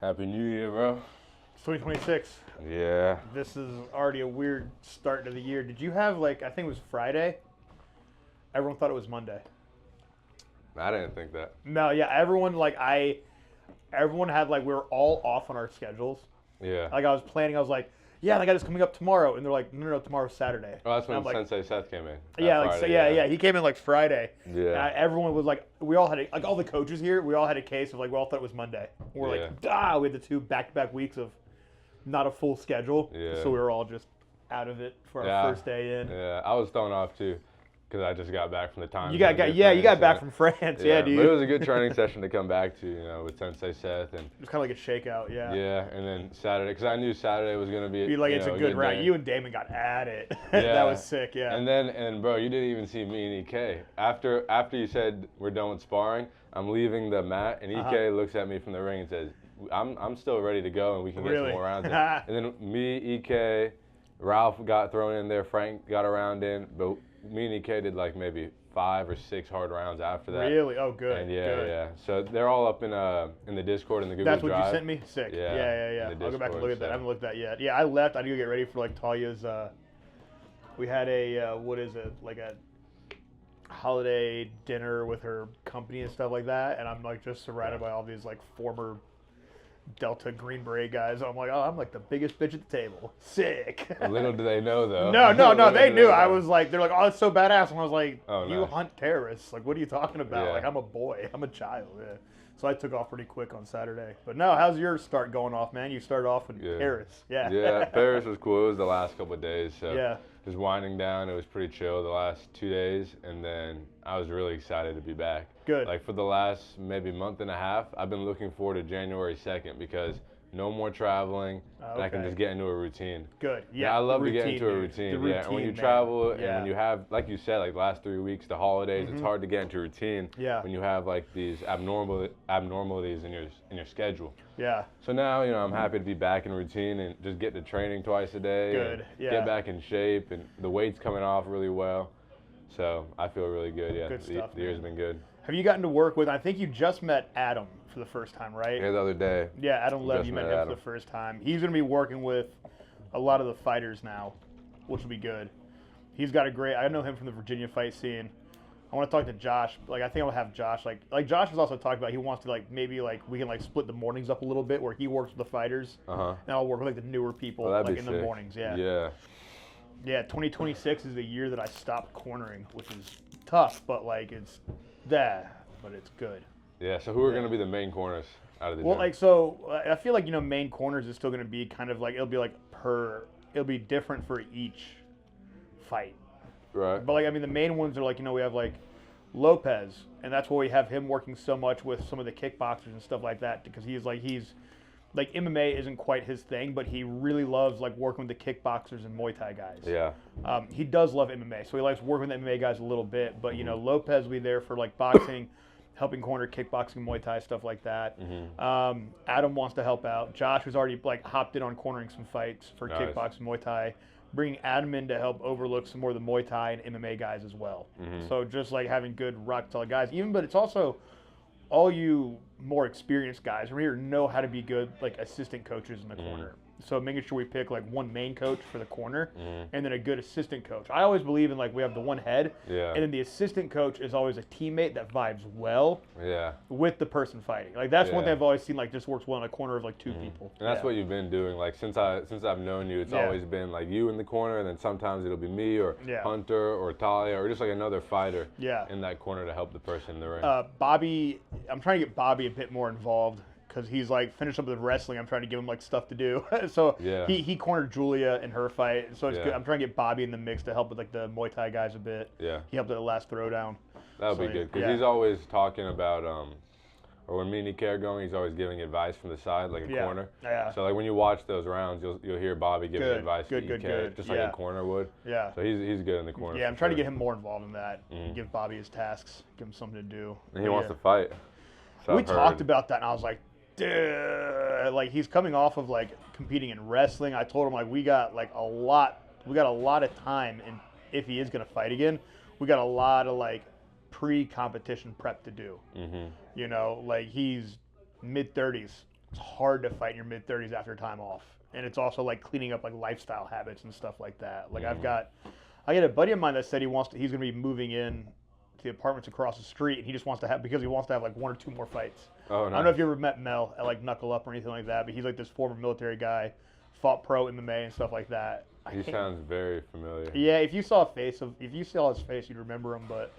Happy New Year, bro. It's 2026. Yeah. This is already a weird start to the year. Did you have I think it was Friday? Everyone thought it was Monday. I didn't think that. No, yeah, everyone had we were all off on our schedules. Yeah. I was planning, I was like, yeah, I got this coming up tomorrow, and they're like, no, tomorrow's Saturday. Oh, that's And when I'm like, Sensei Seth came in. yeah, Friday, he came in Friday. Yeah. And everyone was we all had all the coaches here, we all had a case of we all thought it was Monday. We're we had the two back-to-back weeks of not a full schedule, Yeah. so we were all just out of it for our first day in. Yeah, I was thrown off too, because I just got back from the time. You got back from France, yeah, dude. But it was a good training session to come back to, with Sensei Seth, and it was kind of like a shakeout, yeah. Yeah, and then Saturday, because I knew Saturday was gonna be. It's a good round. You and Damon got at it. Yeah. That was sick, yeah. And bro, you didn't even see me and EK after you said we're done with sparring. I'm leaving the mat, and EK looks at me from the ring and says, I'm still ready to go, and we can get some more rounds in. And then me, EK, Ralph got thrown in there, Frank got a round in, but me and EK did maybe 5 or 6 hard rounds after that. Really? Oh, good. And good. yeah. So they're all up in the Discord and the Google That's what Drive. you sent me? Sick. Yeah. I'll go back and look at that. I haven't looked at that yet. Yeah, I left. I need to get ready for Talia's. We had a a holiday dinner with her company and stuff like that, and I'm just surrounded by all these former Delta Green Beret guys. I'm I'm the biggest bitch at the table. Sick. Little do they know, though. No, they knew. I was they're oh, it's so badass. And I was like, oh, you nice. hunt terrorists. What are you talking about? Yeah. I'm a boy. I'm a child. Yeah. So I took off pretty quick on Saturday. But no, how's your start going off, man? You started off in Paris. Yeah. Yeah, Paris was cool. It was the last couple of days. So yeah. Just winding down. It was pretty chill the last 2 days. And then I was really excited to be back. Good. For the last maybe month and a half, I've been looking forward to January 2nd because no more traveling, and I can just get into a routine. Good. Yeah. I love to get into a routine. Routine, and when you travel and yeah. when you have, like you said, the last 3 weeks, the holidays, it's hard to get into a routine. Yeah. When you have these abnormalities in your schedule. Yeah. So now, I'm happy to be back in routine and just get to training twice a day. Good. Yeah. Get back in shape, and the weight's coming off really well. So I feel really good. Yeah. Good stuff, the year's been good. Have you gotten to work with? I think you just met Adam for the first time, right? Yeah, the other day. Yeah, Adam Lev, you met him for the first time. He's going to be working with a lot of the fighters now, which will be good. He's got I know him from the Virginia fight scene. I want to talk to Josh. I think I'll have Josh. Josh has also talked about he wants to maybe we can split the mornings up a little bit where he works with the fighters. And I'll work with the newer people in the mornings. Yeah. Yeah. Yeah, 2026 is the year that I stopped cornering, which is tough, but it's but it's good. Yeah, so who are going to be the main corners out of the gym? I feel main corners is still going to be kind of it'll be different for each fight. Right. But the main ones are we have Lopez, and that's why we have him working so much with some of the kickboxers and stuff like that, because he's MMA isn't quite his thing, but he really loves working with the kickboxers and Muay Thai guys. Yeah. He does love MMA, so he likes working with the MMA guys a little bit. But Lopez will be there for boxing, helping corner kickboxing, Muay Thai, stuff like that. Adam wants to help out. Josh has already hopped in on cornering some fights for kickboxing, Muay Thai. Bringing Adam in to help overlook some more of the Muay Thai and MMA guys as well. So just having good rock solid guys, but it's also all you more experienced guys from here know how to be good assistant coaches in the corner. So making sure we pick one main coach for the corner and then a good assistant coach. I always believe in we have the one head, and then the assistant coach is always a teammate that vibes well with the person fighting. That's one thing I've always seen just works well in a corner of two people. And that's what you've been doing. Since I've known you, it's always been you in the corner, and then sometimes it'll be me or Hunter or Talia or just another fighter in that corner to help the person in the ring. Bobby, I'm trying to get Bobby a bit more involved, because he's finished up with wrestling. I'm trying to give him stuff to do. So he cornered Julia in her fight. So it's good. I'm trying to get Bobby in the mix to help with the Muay Thai guys a bit. Yeah. He helped at the last throwdown. That would be good, because he's always talking about or when me and EK are going, he's always giving advice from the side, a corner. Yeah. So when you watch those rounds, you'll hear Bobby giving advice to EK, just like a corner would. Yeah. So he's good in the corner. Yeah, I'm trying to get him more involved in that. Give Bobby his tasks, give him something to do. And he wants to fight. So we talked about that, and I was like, dude, he's coming off of competing in wrestling. I told him we got a lot of time, and if he is gonna fight again, we got a lot of pre-competition prep to do. He's mid-30s. it's hard to fight in your mid-30s after time off. And it's also like cleaning up like lifestyle habits and stuff like that. Like I got a buddy of mine that said he's going to be moving in to the apartments across the street, and he just wants to have, because he wants to have like 1 or 2 more fights. Oh, nice. I don't know if you ever met Mel at like Knuckle Up or anything like that, but he's like this former military guy, fought pro MMA and stuff like that. He sounds very familiar. Yeah, if you saw his face, you'd remember him. But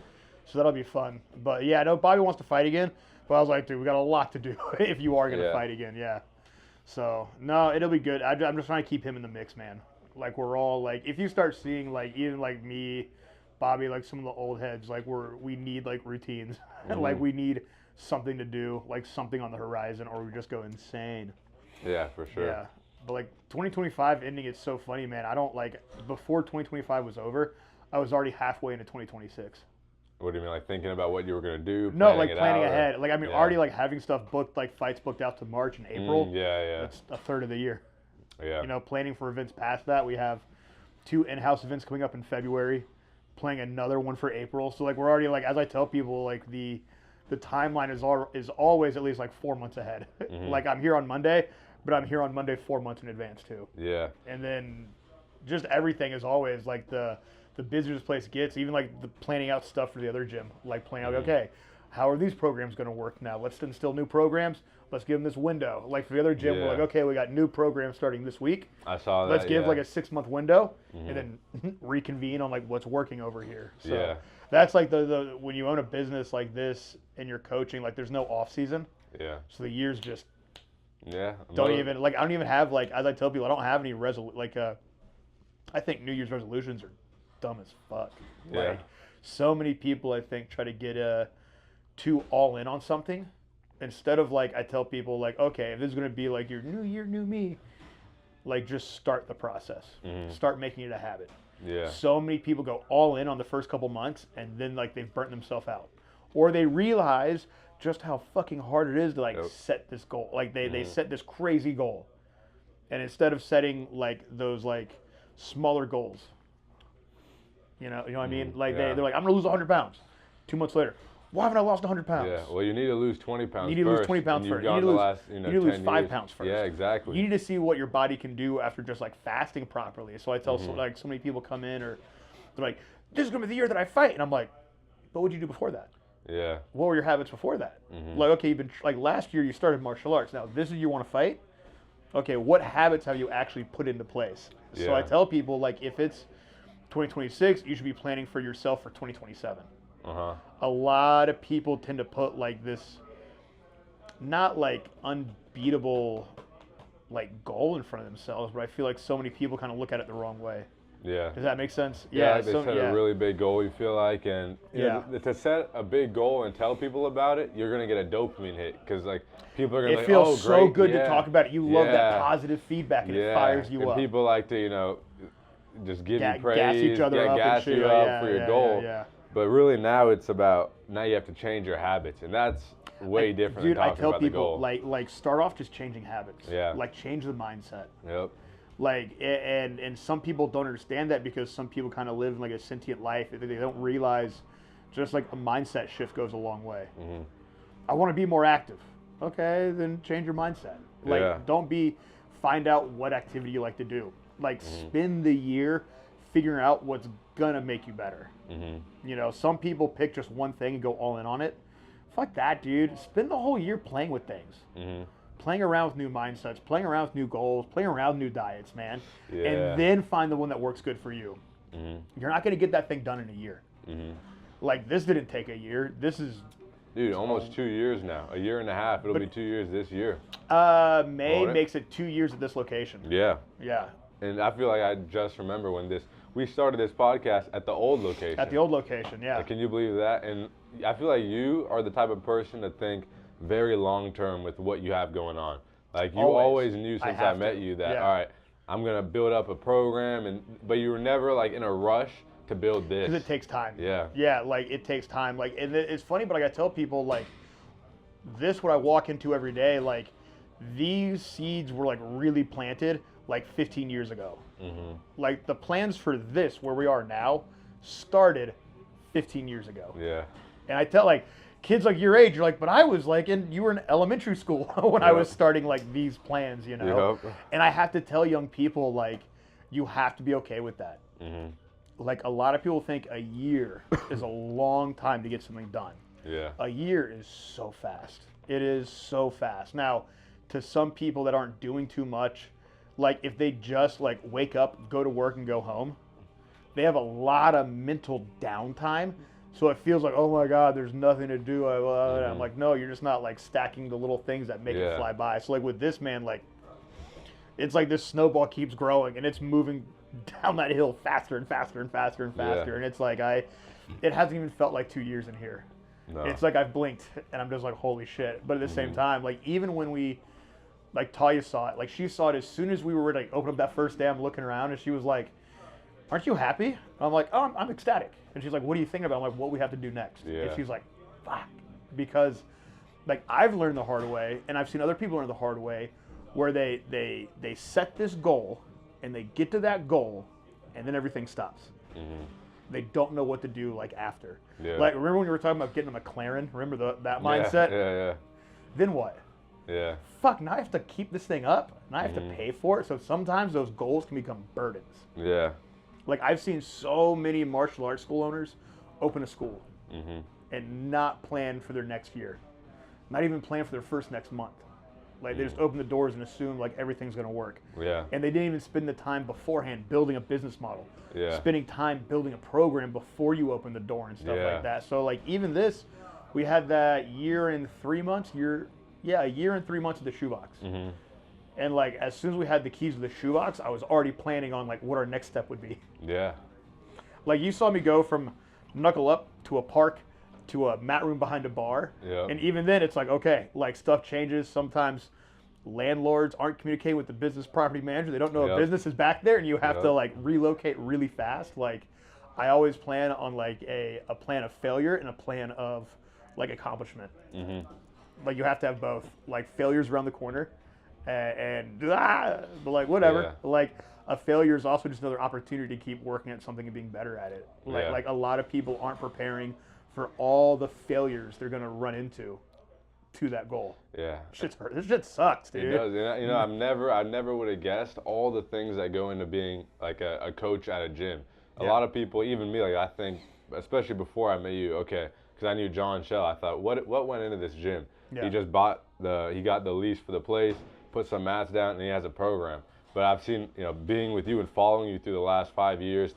so that'll be fun. But yeah, I know Bobby wants to fight again. But I was like, dude, we got a lot to do if you are gonna fight again. Yeah. So no, it'll be good. I'm just trying to keep him in the mix, man. Like we're all like, if you start seeing like even like me, Bobby, like some of the old heads, like we need like routines, like we need something to do, like something on the horizon, or we just go insane. Yeah, for sure. Yeah. But like 2025 ending, it's so funny, man. I don't like, before 2025 was over, I was already halfway into 2026. What do you mean, like thinking about what you were gonna do? No, like planning ahead. Like I mean, already like having stuff booked, like fights booked out to March and April. Yeah. That's a third of the year. Yeah. You know, planning for events past that. We have 2 in-house events coming up in February, playing another one for April. So like we're already like, as I tell people, like the timeline is always at least like 4 months ahead. Like I'm here on Monday, but I'm here on Monday 4 months in advance too. Yeah. And then just everything is always like the busier this place gets, even like the planning out stuff for the other gym, like planning out, okay, how are these programs going to work now? Let's instill new programs. Let's give them this window. Like for the other gym, we're like, okay, we got new programs starting this week. I saw that. Let's give like a 6-month window and then reconvene on like what's working over here. So that's like the when you own a business like this and you're coaching, like there's no off season. Yeah. So the years just I don't even have, like, as I tell people, I don't have any I think New Year's resolutions are dumb as fuck. Yeah. Like so many people I think try to get too all in on something instead of like, I tell people like, okay, if this is going to be like your new year, new me, like just start the process. Start making it a habit. Yeah. So many people go all in on the first couple months and then like they've burnt themselves out, or they realize just how fucking hard it is to like set this goal. Like they set this crazy goal, and instead of setting like those like smaller goals, you know what I mean? Like they're like, I'm gonna lose 100 pounds. 2 months later, why haven't I lost 100 pounds? Yeah. Well, you need to lose 20 pounds. You need to lose 20 pounds first. You need to lose 5 pounds first. Yeah, exactly. You need to see what your body can do after just like fasting properly. So I tell so many people come in, or they're like, this is gonna be the year that I fight, and I'm like, but what'd you do before that? Yeah. What were your habits before that? Like, okay, you've been like last year you started martial arts. Now this is you want to fight. Okay, what habits have you actually put into place? Yeah. So I tell people, like, if it's 2026, you should be planning for yourself for 2027. A lot of people tend to put like this, not like unbeatable, like goal in front of themselves, but I feel like so many people kind of look at it the wrong way. Yeah. Does that make sense? Yeah, they set a really big goal, you feel like, and you know, to set a big goal and tell people about it, you're going to get a dopamine hit, because like people are going to it be like, oh, feels great. so good to talk about it. You love that positive feedback, and it fires you and up. People like to, you know, just give you praise, gas each other up, gas you up for your goal. But really now it's about, now you have to change your habits, and that's way different than talking about the goal. Dude, I tell people, like start off just changing habits. Yeah. Like change the mindset. Yep. Like, and some people don't understand that, because some people kind of live like a sentient life. They don't realize just like a mindset shift goes a long way. I want to be more active. Okay, then change your mindset. Like, find out what activity you like to do. Like, spend the year figuring out what's gonna make you better. You know, some people pick just one thing and go all in on it. Fuck that, dude. Spend the whole year playing with things. Playing around with new mindsets, playing around with new goals, playing around with new diets, man. And then find the one that works good for you. You're not going to get that thing done in a year. Like, this didn't take a year. This is... Dude, almost 2 years now. A year and a half. It'll be 2 years this year. May makes it 2 years at this location. Yeah. Yeah. And I feel like I just remember when we started this podcast at the old location. At the old location, yeah. Like, can you believe that? And I feel like you are the type of person to think very long term with what you have going on. Like, you always knew since I met you that, all right, I'm going to build up a program, but you were never like in a rush to build this. Because it takes time. Yeah. Yeah, like it takes time. Like, and it's funny, but like I tell people, like, this, what I walk into every day, like, these seeds were like really planted like 15 years ago. Like, the plans for this, where we are now, started 15 years ago. Yeah. And I tell, like, kids like your age, you're like, but I was like, you were in elementary school when I was starting like these plans, you know? Yep. And I have to tell young people, like, you have to be okay with that. Like, a lot of people think a year is a long time to get something done. Yeah. A year is so fast. It is so fast. Now, to some people that aren't doing too much, like if they just like wake up, go to work and go home, they have a lot of mental downtime. So it feels like, oh my God, there's nothing to do. I'm like, no, you're just not like stacking the little things that make it fly by. So like with this, man, like it's like this snowball keeps growing and it's moving down that hill faster and faster and faster and faster. And it's like it hasn't even felt like 2 years in here. No. It's like I've blinked and I'm just like, holy shit. But at the same time, like even when we, like Talia saw it, like she saw it as soon as we were like open up that first day, I'm looking around and she was like, aren't you happy? And I'm like, oh, I'm ecstatic. And she's like, what are you thinking about? I'm like, what we have to do next. Yeah. And she's like, fuck. Because like I've learned the hard way and I've seen other people learn the hard way where they set this goal and they get to that goal and then everything stops. They don't know what to do like after. Yeah. Like remember when you were talking about getting a McLaren? Remember that mindset? Yeah. Then what? Yeah. Fuck, now I have to keep this thing up and I have to pay for it. So sometimes those goals can become burdens. Yeah. Like I've seen so many martial arts school owners open a school and not plan for their next year. Not even plan for their next month. Like they just open the doors and assume like everything's gonna work. Yeah. And they didn't even spend the time beforehand building a business model. Yeah. Spending time building a program before you open the door and stuff like that. So like even this, we had that year and 3 months, a year and 3 months of the shoebox. And like as soon as we had the keys to the shoebox, I was already planning on like what our next step would be. Yeah. Like you saw me go from knuckle up to a park to a mat room behind a bar. Yeah. And even then it's like, okay, like stuff changes. Sometimes landlords aren't communicating with the business property manager. They don't know a business is back there and you have to like relocate really fast. Like I always plan on like a plan of failure and a plan of like accomplishment. Like you have to have both. Like failure's around the corner but like whatever. Like a failure is also just another opportunity to keep working at something and being better at it. Like a lot of people aren't preparing for all the failures they're gonna run into to that goal. Yeah. Shit's hurt. This shit sucks, dude. It does. You know, I never would have guessed all the things that go into being like a coach at a gym. A lot of people, even me, like I think, especially before I met you, because I knew John Shell, I thought, what went into this gym? Yeah. He just he got the lease for the place, put some mats down, and he has a program. But I've seen, being with you and following you through the last 5 years,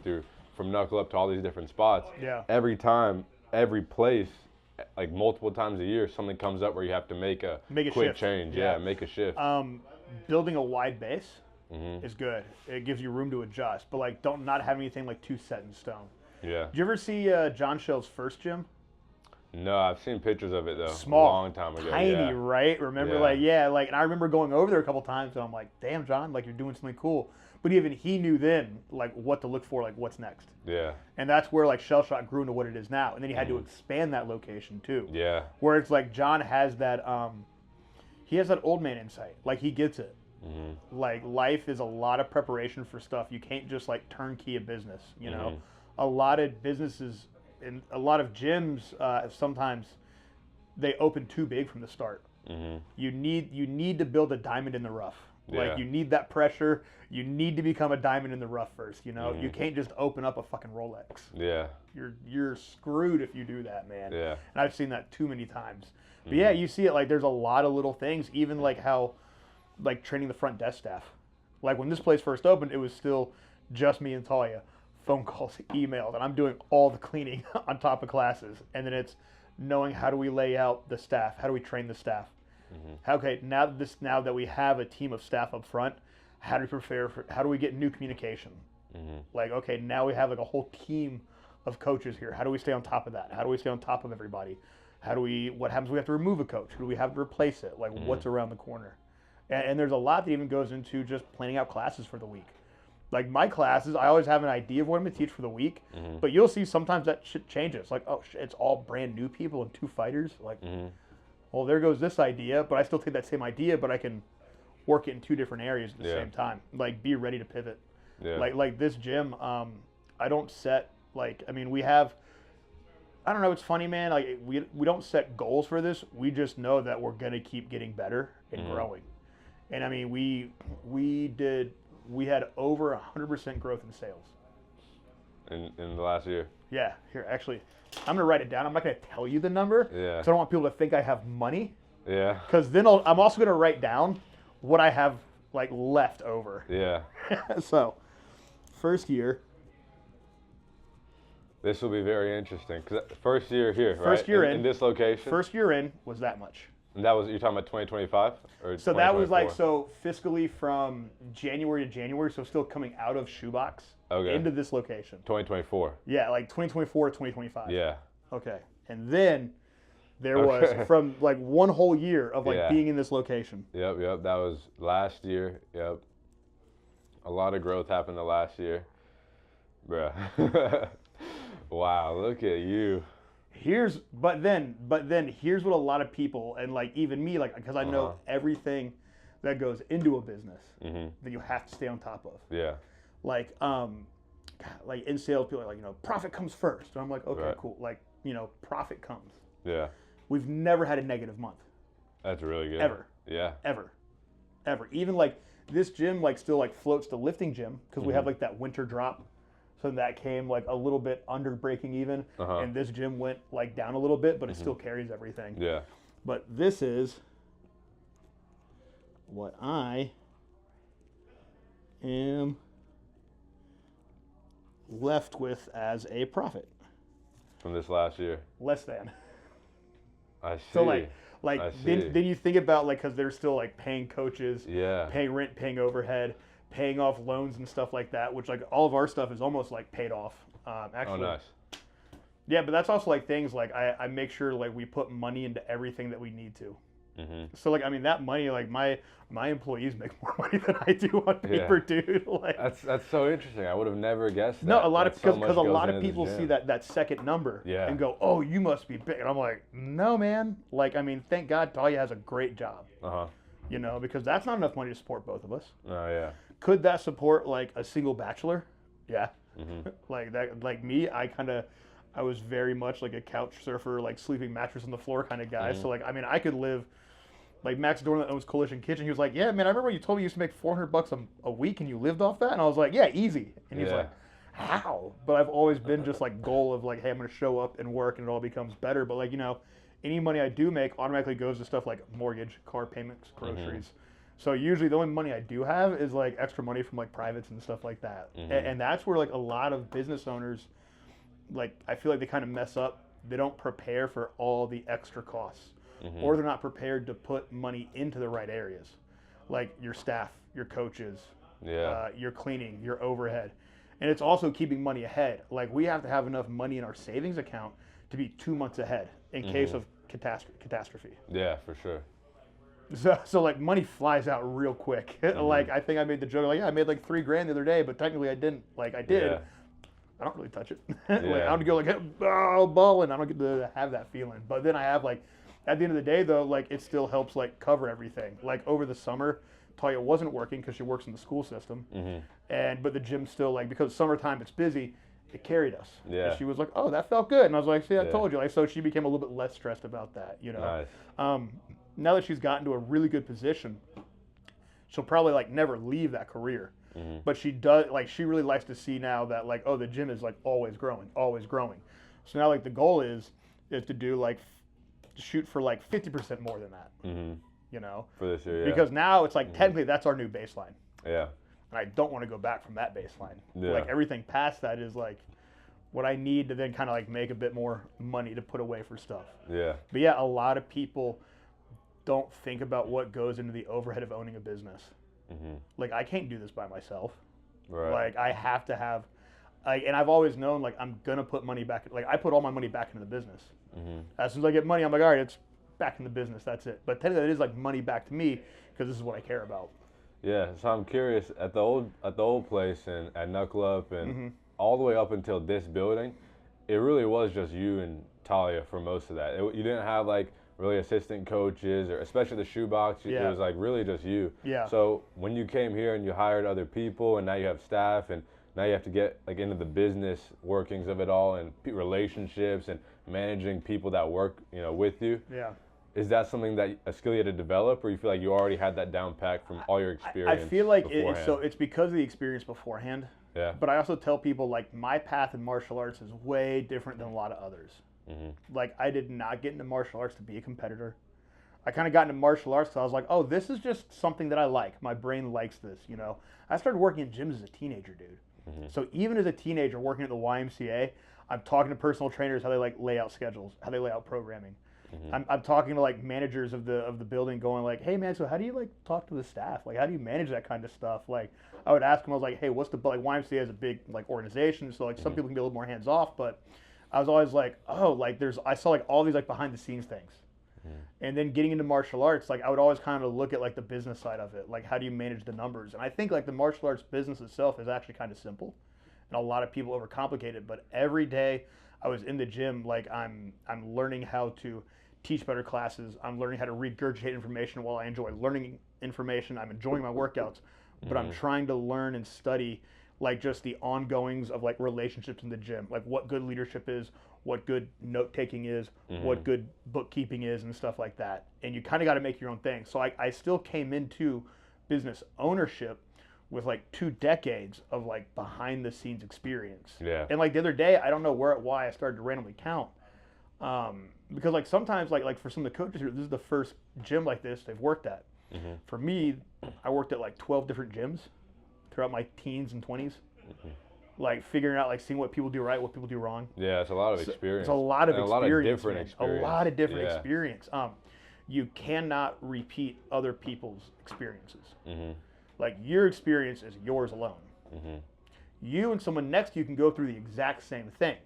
from knuckle up to all these different spots. Yeah. Every time, every place, like multiple times a year, something comes up where you have to make a quick shift. change. Yeah, make a shift. Building a wide base is good. It gives you room to adjust, but like don't not have anything like too set in stone. Yeah. Did you ever see John Shell's first gym? No, I've seen pictures of it though. Small, a long time ago. Tiny, right? Remember, and I remember going over there a couple times, and I'm like, damn, John, like you're doing something cool. But even he knew then, like what to look for, like what's next. Yeah. And that's where like Shell Shot grew into what it is now, and then he had to expand that location too. Yeah. Where it's like John has that, he has that old man insight. Like he gets it. Like life is a lot of preparation for stuff. You can't just like turnkey a business. You know, a lot of businesses and a lot of gyms sometimes they open too big from the start. You need to build a diamond in the rough. Like you need that pressure. You need to become a diamond in the rough first. You know, you can't just open up a fucking Rolex. Yeah. You're screwed if you do that, man. Yeah. And I've seen that too many times. But yeah, you see it like there's a lot of little things. Even like how, like training the front desk staff. Like when this place first opened, it was still just me and Talia. Phone calls, emails, and I'm doing all the cleaning on top of classes. And then it's knowing how do we lay out the staff, how do we train the staff. Okay, now that we have a team of staff up front, how do we prepare for? How do we get new communication? Like, okay, now we have like a whole team of coaches here. How do we stay on top of that? How do we stay on top of everybody? What happens if we have to remove a coach? Who do we have to replace it? Like, what's around the corner? And there's a lot that even goes into just planning out classes for the week. Like my classes, I always have an idea of what I'm going to teach for the week, but you'll see sometimes that shit changes. Like, oh shit, it's all brand new people and 2 fighters. Like, well, there goes this idea, but I still take that same idea, but I can work it in 2 different areas at the same time. Like, be ready to pivot. Yeah. Like this gym, I don't set, like, I mean, we have I don't know. It's funny, man. Like we don't set goals for this. We just know that we're gonna keep getting better and growing. And I mean, we had over 100% growth in sales. In the last year. Yeah. Here, actually, I'm gonna write it down. I'm not gonna tell you the number. Yeah. Because I don't want people to think I have money. Yeah. Because then I'm also gonna write down what I have like left over. Yeah. So, first year. This will be very interesting. Cause first year here, right? First year in this location. First year in was that much. And that was, you're talking about 2025 or so that was like, so fiscally from January to January, so still coming out of Shoebox into this location. 2024. Yeah, like 2024 to 2025. Yeah. Okay. And then there was from like one whole year of like being in this location. Yep. That was last year. Yep. A lot of growth happened the last year. Bruh. Wow, look at you. But then here's what a lot of people, and like even me, like, because I know everything that goes into a business that you have to stay on top of. Yeah. Like in sales, people are like, profit comes first. And I'm like, okay, cool. Like, profit comes. Yeah. We've never had a negative month. That's really good. Ever. Yeah. Ever. Even like this gym, like still like floats to lifting gym because we have like that winter drop. So that came like a little bit under breaking even, and this gym went like down a little bit, but it still carries everything. Yeah. But this is what I am left with as a profit. From this last year. Less than. I see. So like then you think about like, because they're still like paying coaches, paying rent, paying overhead, paying off loans and stuff like that, which like all of our stuff is almost like paid off. Actually. Oh, nice. Yeah, but that's also like things like I make sure like we put money into everything that we need to. So like, I mean, that money, like my employees make more money than I do on paper, dude. Like that's so interesting. I would have never guessed that. No, a lot of because a lot of people see that second number and go, oh, you must be big. And I'm like, no, man. Like, I mean, thank God Talia has a great job. Because that's not enough money to support both of us. Oh yeah. Could that support like a single bachelor? Yeah. Like that, like me, I was very much like a couch surfer, like sleeping mattress on the floor kind of guy. So like, I mean, I could live. Like Max Dorn that owns Coalition Kitchen, he was like, yeah, man, I remember you told me you used to make $400 a week and you lived off that? And I was like, yeah, easy. And he's like, how? But I've always been just like goal of like, hey, I'm going to show up and work and it all becomes better. But like, any money I do make automatically goes to stuff like mortgage, car payments, groceries. So usually the only money I do have is like extra money from like privates and stuff like that. And that's where like a lot of business owners, like I feel like they kind of mess up. They don't prepare for all the extra costs. Or they're not prepared to put money into the right areas, like your staff, your coaches, your cleaning, your overhead. And it's also keeping money ahead. Like we have to have enough money in our savings account to be 2 months ahead in case of catastrophe. Yeah, for sure. So like money flies out real quick. Like I think I made the joke like, yeah, I made like $3,000 the other day, but technically I didn't. Like I did. I don't really touch it. Like I don't go like, oh, balling. I don't get to have that feeling. But then I have like, at the end of the day, though, like it still helps like cover everything. Like over the summer, Talia wasn't working because she works in the school system, but the gym still like because summertime it's busy, it carried us. Yeah. And she was like, oh, that felt good, and I was like, see, I told you. Like so, she became a little bit less stressed about that. Nice. Now that she's gotten to a really good position, she'll probably like never leave that career. But she does like she really likes to see now that like the gym is like always growing. So now like the goal is to do like. Shoot for like 50% more than that, For this year, Because now it's like technically that's our new baseline. Yeah. And I don't want to go back from that baseline. Like everything past that is like what I need to then kind of like make a bit more money to put away for stuff. Yeah. But yeah, a lot of people don't think about what goes into the overhead of owning a business. Like I can't do this by myself. Right. Like I have to have, and I've always known like I'm gonna put money back. Like I put all my money back into the business. As soon as I get money, I'm like, all right, it's back in the business. That's it. But technically, it is like money back to me because this is what I care about. Yeah. So I'm curious at the old place and at Knuckle Up and all the way up until this building, it really was just you and Talia for most of that. You didn't have like really assistant coaches or especially the shoebox. It was like really just you. Yeah. So when you came here and you hired other people and now you have staff and now you have to get like into the business workings of it all and relationships and managing people that work, with you. Yeah. Is that something that a skill you had to develop, or you feel like you already had that down pat from all your experience? I feel like it's because of the experience beforehand. Yeah. But I also tell people like my path in martial arts is way different than a lot of others. Like I did not get into martial arts to be a competitor. I kind of got into martial arts because I was like, oh, this is just something that I like. My brain likes this, I started working in gyms as a teenager, dude. So even as a teenager working at the YMCA, I'm talking to personal trainers how they like lay out schedules, how they lay out programming. I'm talking to like managers of the building, going like, hey man, so how do you like talk to the staff? Like how do you manage that kind of stuff? Like I would ask them, I was like, hey, what's the like YMCA is a big like organization, so like some people can be a little more hands off, but I was always like, oh, like I saw like all these like behind the scenes things. And then getting into martial arts, like I would always kind of look at like the business side of it, like how do you manage the numbers? And I think like the martial arts business itself is actually kind of simple, and a lot of people overcomplicate it. But every day I was in the gym, like I'm learning how to teach better classes. I'm learning how to regurgitate information while I enjoy learning information. I'm enjoying my workouts, but I'm trying to learn and study like just the ongoings of like relationships in the gym, like what good leadership is, what good note taking is, what good bookkeeping is, and stuff like that. And you kind of got to make your own thing. So I still came into business ownership with like 2 decades of like behind the scenes experience. Yeah. And like the other day, I don't know why I started to randomly count. Because like sometimes like for some of the coaches here, this is the first gym like this they've worked at. For me, I worked at like 12 different gyms throughout my teens and 20s. Like figuring out, like seeing what people do right, what people do wrong. Yeah, it's a lot of experience. It's a lot of experience. A lot of different experience. A lot of different experience. You cannot repeat other people's experiences. Like your experience is yours alone. You and someone next to you can go through the exact same thing,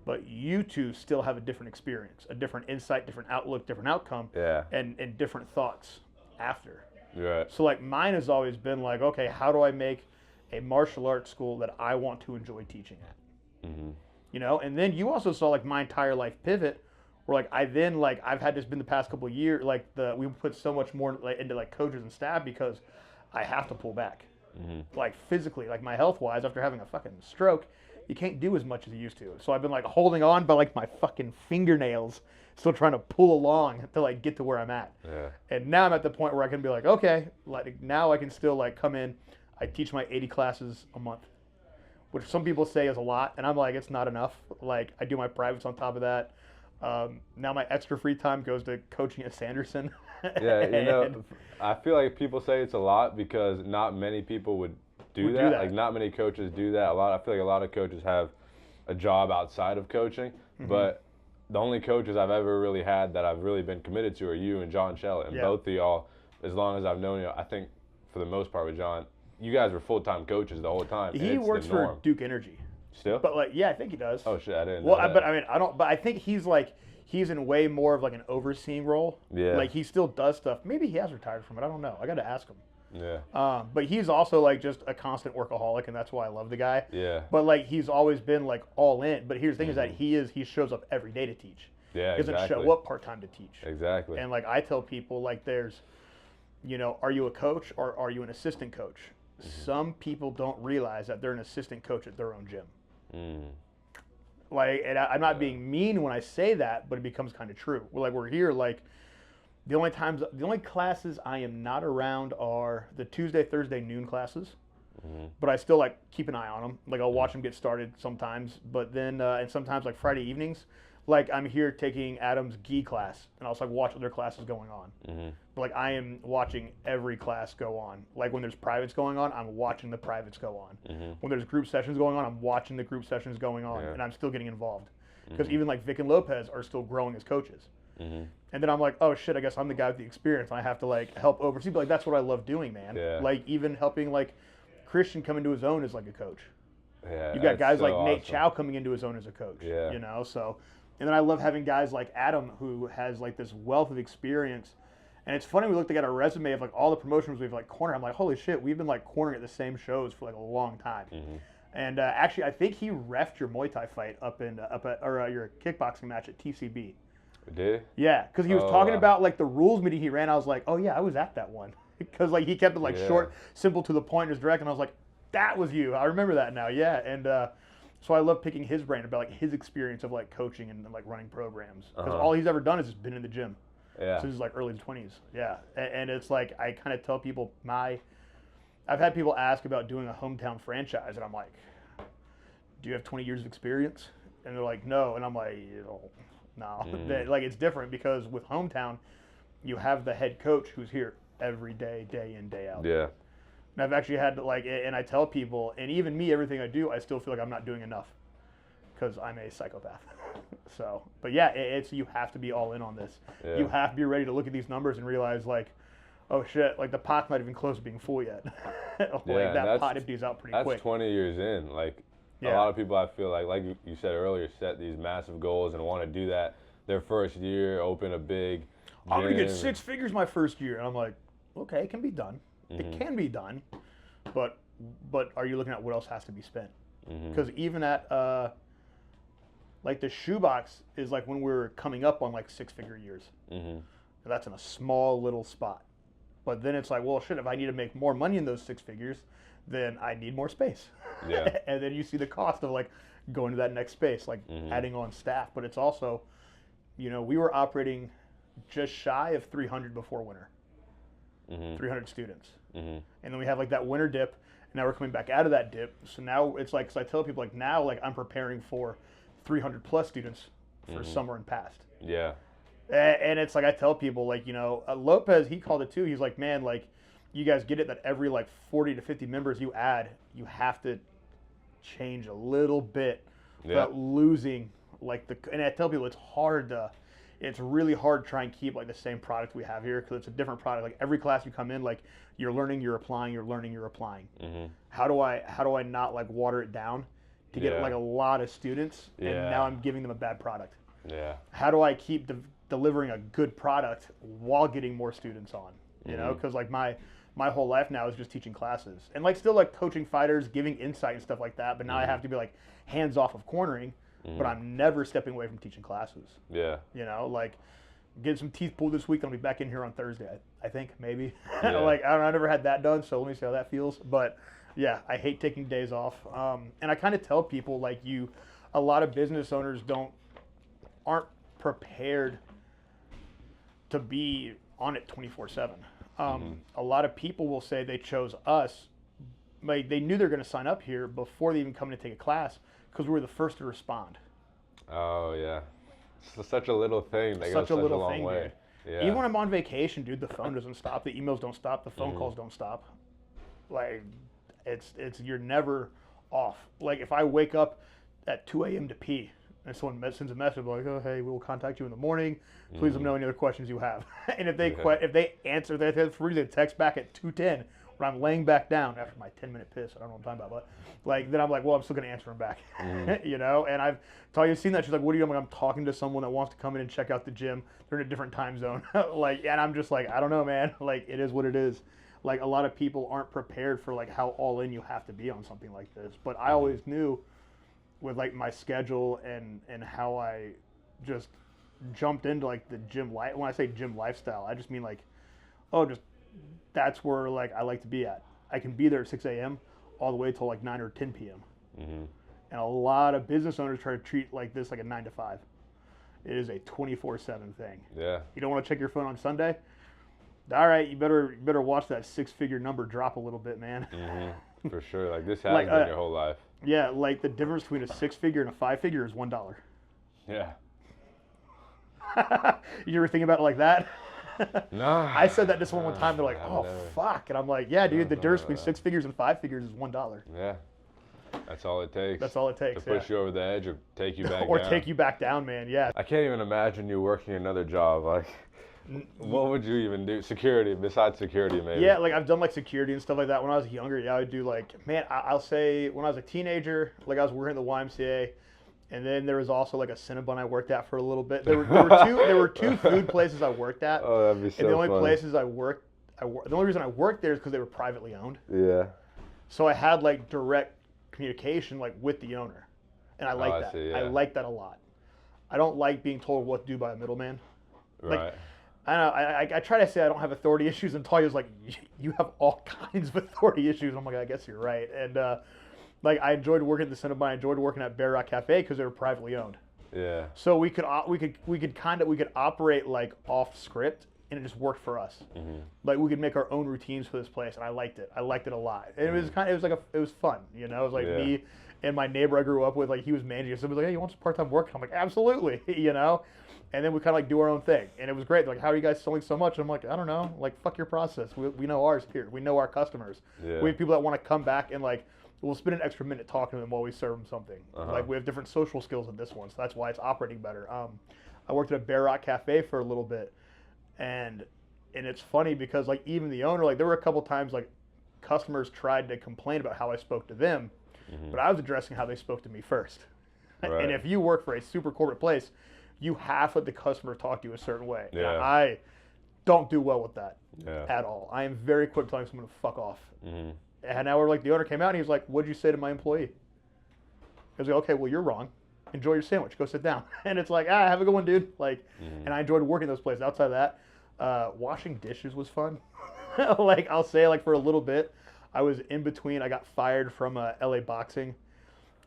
but you two still have a different experience, a different insight, different outlook, different outcome, and different thoughts after. Right. So like mine has always been like, okay, how do I make a martial arts school that I want to enjoy teaching at? And then you also saw like my entire life pivot, where like I've had this been the past couple of years, like we put so much more like into like coaches and staff because I have to pull back, like physically, like my health wise, after having a fucking stroke, you can't do as much as you used to. So I've been like holding on by like my fucking fingernails, still trying to pull along to like get to where I'm at. And now I'm at the point where I can be like, okay, like now I can still like come in. I teach my 80 classes a month, which some people say is a lot, and I'm like, it's not enough. Like I do my privates on top of that. Now my extra free time goes to coaching at Sanderson. Yeah, I feel like people say it's a lot because not many people would do that. Like not many coaches do that. I feel like a lot of coaches have a job outside of coaching, but the only coaches I've ever really had that I've really been committed to are you and John Shellett, and both of y'all, as long as I've known you, I think for the most part with John, you guys were full-time coaches the whole time. He works for Duke Energy. Still? But like, yeah, I think he does. Oh shit, I didn't. Well, but I mean, I don't. But I think he's in way more of like an overseeing role. Yeah. Like he still does stuff. Maybe he has retired from it. I don't know. I got to ask him. Yeah. But he's also like just a constant workaholic, and that's why I love the guy. Yeah. But like he's always been like all in. But here's the thing is that he shows up every day to teach. Yeah. He doesn't show up part time to teach. Exactly. And like I tell people, like there's, are you a coach or are you an assistant coach? Some people don't realize that they're an assistant coach at their own gym. Like, and I'm not being mean when I say that, but it becomes kind of true. We're here, like, the only classes I am not around are the Tuesday, Thursday noon classes. But I still like keep an eye on them. Like I'll watch them get started sometimes, but then and sometimes like Friday evenings, like I'm here taking Adam's gi class, and I'll also like watch other classes going on. But like I am watching every class go on. Like when there's privates going on, I'm watching the privates go on. When there's group sessions going on, I'm watching the group sessions going on, and I'm still getting involved. Because even like Vic and Lopez are still growing as coaches. And then I'm like, oh shit, I guess I'm the guy with the experience. And I have to like help oversee. But like that's what I love doing, man. Like even helping like Christian come into his own as like a coach. You got guys like Nate Chow coming into his own as a coach. So. And then I love having guys like Adam who has like this wealth of experience. And it's funny, we looked at our resume of like all the promotions we've like cornered. I'm like, holy shit, we've been like cornering at the same shows for like a long time. And actually, I think he reffed your Muay Thai fight or your kickboxing match at TCB. Did he? Yeah, because he was talking about like the rules meeting he ran. I was like, oh yeah, I was at that one. Because like he kept it like short, simple, to the point, just direct. And I was like, That was you. I remember that now. Yeah, and so I love picking his brain about like his experience of like coaching and like running programs because all he's ever done is just been in the gym. Yeah. Since his like early 20s. Yeah, and it's like I kind of tell people I've had people ask about doing a hometown franchise, and I'm like, do you have 20 years of experience? And they're like, no, and I'm like, no. Like it's different because with hometown, you have the head coach who's here every day, day in, day out. Yeah. And I've actually had like, and I tell people, and even me, everything I do, I still feel like I'm not doing enough because I'm a psychopath. So, but yeah, it's you have to be all in on this. Yeah. You have to be ready to look at these numbers and realize like, oh shit, like the pot's not even close to being full yet. Like that pot empties out pretty quick. That's 20 years in. Like a lot of people, I feel like you said earlier, set these massive goals and want to do that their first year, open a big gym. I'm gonna get 6 figures my first year, and I'm like, okay, it can be done. It can be done, but are you looking at what else has to be spent? Because even at like the shoebox is like when we're coming up on like 6-figure years. That's in a small little spot. But then it's like, well, shit, if I need to make more money in those 6 figures, then I need more space. Yeah. And then you see the cost of like going to that next space, like adding on staff. But it's also, you know, we were operating just shy of 300 before winter. 300 students. And then we have like that winter dip, and now we're coming back out of that dip. So now it's like, so I tell people like now, like I'm preparing for 300 plus students for summer and past. Yeah. And it's like I tell people like, you know, Lopez, he called it too. He's like, man, like you guys get it that every like 40 to 50 members you add, you have to change a little bit without losing like and I tell people it's really hard to try and keep like the same product we have here because it's a different product. Like every class you come in, like you're learning, you're applying, you're learning, you're applying. How do I not like water it down to get like a lot of students and now I'm giving them a bad product? Yeah. How do I keep delivering a good product while getting more students on? You know, because like my whole life now is just teaching classes and like still like coaching fighters, giving insight and stuff like that. But now I have to be like hands off of cornering, but I'm never stepping away from teaching classes. Yeah. You know, like getting some teeth pulled this week. I'll be back in here on Thursday. I think maybe. Like I don't know, I never had that done, so let me see how that feels. But yeah, I hate taking days off. And I kind of tell people like a lot of business owners aren't prepared to be on it 24/7. A lot of people will say they chose us, like they knew they're going to sign up here before they even come to take a class because we were the first to respond. Oh yeah, it's such a little thing that goes such a long way. Dude. Yeah. Even when I'm on vacation, dude, the phone doesn't stop, the emails don't stop, the phone calls don't stop. Like it's you're never off. Like if I wake up at 2 a.m. to pee. And someone sends a message like, "Oh, hey, we will contact you in the morning. Please let me know any other questions you have." And if they answer, they freeze a text back at 2:10 when I'm laying back down after my 10-minute piss. I don't know what I'm talking about, but like then I'm like, well, I'm still gonna answer them back, you know. And I've you've seen that. She's like, "What are you doing?" I'm talking to someone that wants to come in and check out the gym. They're in a different time zone, like, and I'm just like, I don't know, man. Like, it is what it is. Like, a lot of people aren't prepared for like how all in you have to be on something like this. But I always knew, with like my schedule and how I just jumped into like the gym life. When I say gym lifestyle, I just mean like, that's where like I like to be at. I can be there at 6 a.m. all the way till like 9 or 10 p.m. And a lot of business owners try to treat like this like a 9 to 5. It is a 24/7 thing. Yeah. You don't want to check your phone on Sunday? All right, you better watch that 6-figure number drop a little bit, man. For sure. Like this has been your whole life. Yeah, like the difference between a 6-figure and a 5-figure is $1. Yeah. You ever think about it like that? No. I said that to someone one time. They're like, "Oh, fuck," and I'm like, "Yeah, dude, the difference between 6 figures and 5 figures is $1." Yeah. That's all it takes. That's all it takes. To push you over the edge or take you back down. Or take you back down, man. Yeah. I can't even imagine you working another job. Like, what would you even do? Security, besides security, maybe. Yeah, like I've done like security and stuff like that. When I was younger, I would do like, man, I'll say when I was a teenager, like I was working at the YMCA, and then there was also like a Cinnabon I worked at for a little bit. There were two food places I worked at. Oh, that'd be so And the only funny. places the only reason I worked there is because they were privately owned. Yeah. So I had like direct communication like with the owner, and I like that. See, yeah. I like that a lot. I don't like being told what to do by a middleman. Right. Like, I don't know. I try to say I don't have authority issues, and Talia's like, you have all kinds of authority issues. I'm like, I guess you're right. And like I enjoyed working at the Cinnabon. I enjoyed working at Bear Rock Cafe because they were privately owned. Yeah. So we could operate like off script, and it just worked for us. Mm-hmm. Like we could make our own routines for this place, and I liked it. I liked it a lot. And it was fun. You know, it was like me and my neighbor I grew up with. Like he was managing. Somebody was like, hey, you want some part-time work? I'm like, absolutely. You know. And then we kind of like do our own thing, and it was great. They're like, how are you guys selling so much? And I'm like, I don't know. Like, fuck your process. We know ours here. We know our customers. Yeah. We have people that want to come back and like, we'll spend an extra minute talking to them while we serve them something. Like we have different social skills in this one, so that's why it's operating better. I worked at a Bear Rock Cafe for a little bit, and it's funny because like even the owner, like there were a couple times like customers tried to complain about how I spoke to them, but I was addressing how they spoke to me first. Right. And if you work for a super corporate place, you have to let the customer talk to you a certain way. Yeah. And I don't do well with that at all. I am very quick telling someone to fuck off. Mm-hmm. And now like the owner came out and he was like, what'd you say to my employee? I was like, okay, well, you're wrong. Enjoy your sandwich. Go sit down. And it's like, have a good one, dude. Like, and I enjoyed working those places. Outside of that, washing dishes was fun. Like, I'll say like for a little bit, I was in between. I got fired from LA Boxing,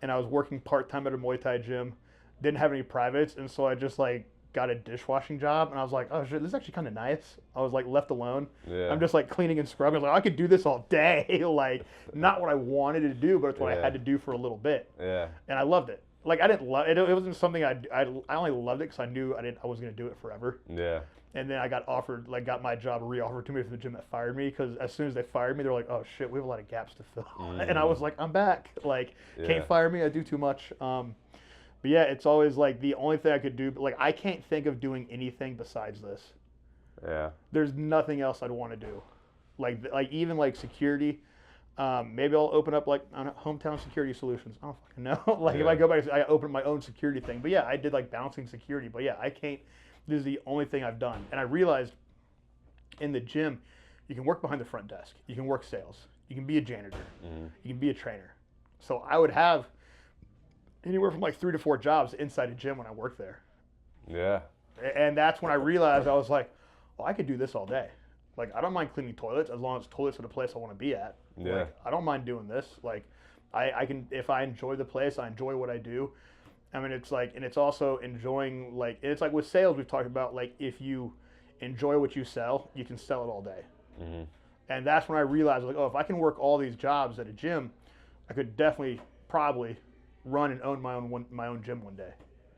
and I was working part-time at a Muay Thai gym. Didn't have any privates, and so I just like got a dishwashing job, and I was like, oh shit, this is actually kind of nice. I was like left alone. Yeah. I'm just like cleaning and scrubbing. I was like, I could do this all day. Like, not what I wanted to do, but it's what I had to do for a little bit. Yeah. And I loved it. Like I didn't love it. It wasn't something I only loved it because I knew I was gonna do it forever. Yeah. And then I got my job re-offered to me from the gym that fired me, because as soon as they fired me, they're like, oh shit, we have a lot of gaps to fill. And I was like, I'm back. Like, can't fire me. I do too much. But yeah, it's always like the only thing I could do. But like, I can't think of doing anything besides this. Yeah. There's nothing else I'd want to do. Like even like security. Maybe I'll open up like hometown security solutions. I don't fucking know. Like if I go back, I open my own security thing. But yeah, I did like bouncing security. But yeah, I can't. This is the only thing I've done. And I realized in the gym, you can work behind the front desk. You can work sales. You can be a janitor. Mm-hmm. You can be a trainer. So I would have anywhere from like 3 to 4 jobs inside a gym when I worked there. Yeah. And that's when I realized, I was like, well, I could do this all day. Like, I don't mind cleaning toilets as long as toilets are the place I want to be at. Yeah. Like, I don't mind doing this. Like, I can, if I enjoy the place, I enjoy what I do. I mean, it's like, and it's also enjoying, like, and it's like with sales, we've talked about, like, if you enjoy what you sell, you can sell it all day. Mm-hmm. And that's when I realized, like, oh, if I can work all these jobs at a gym, I could definitely, probably run and own my own gym one day.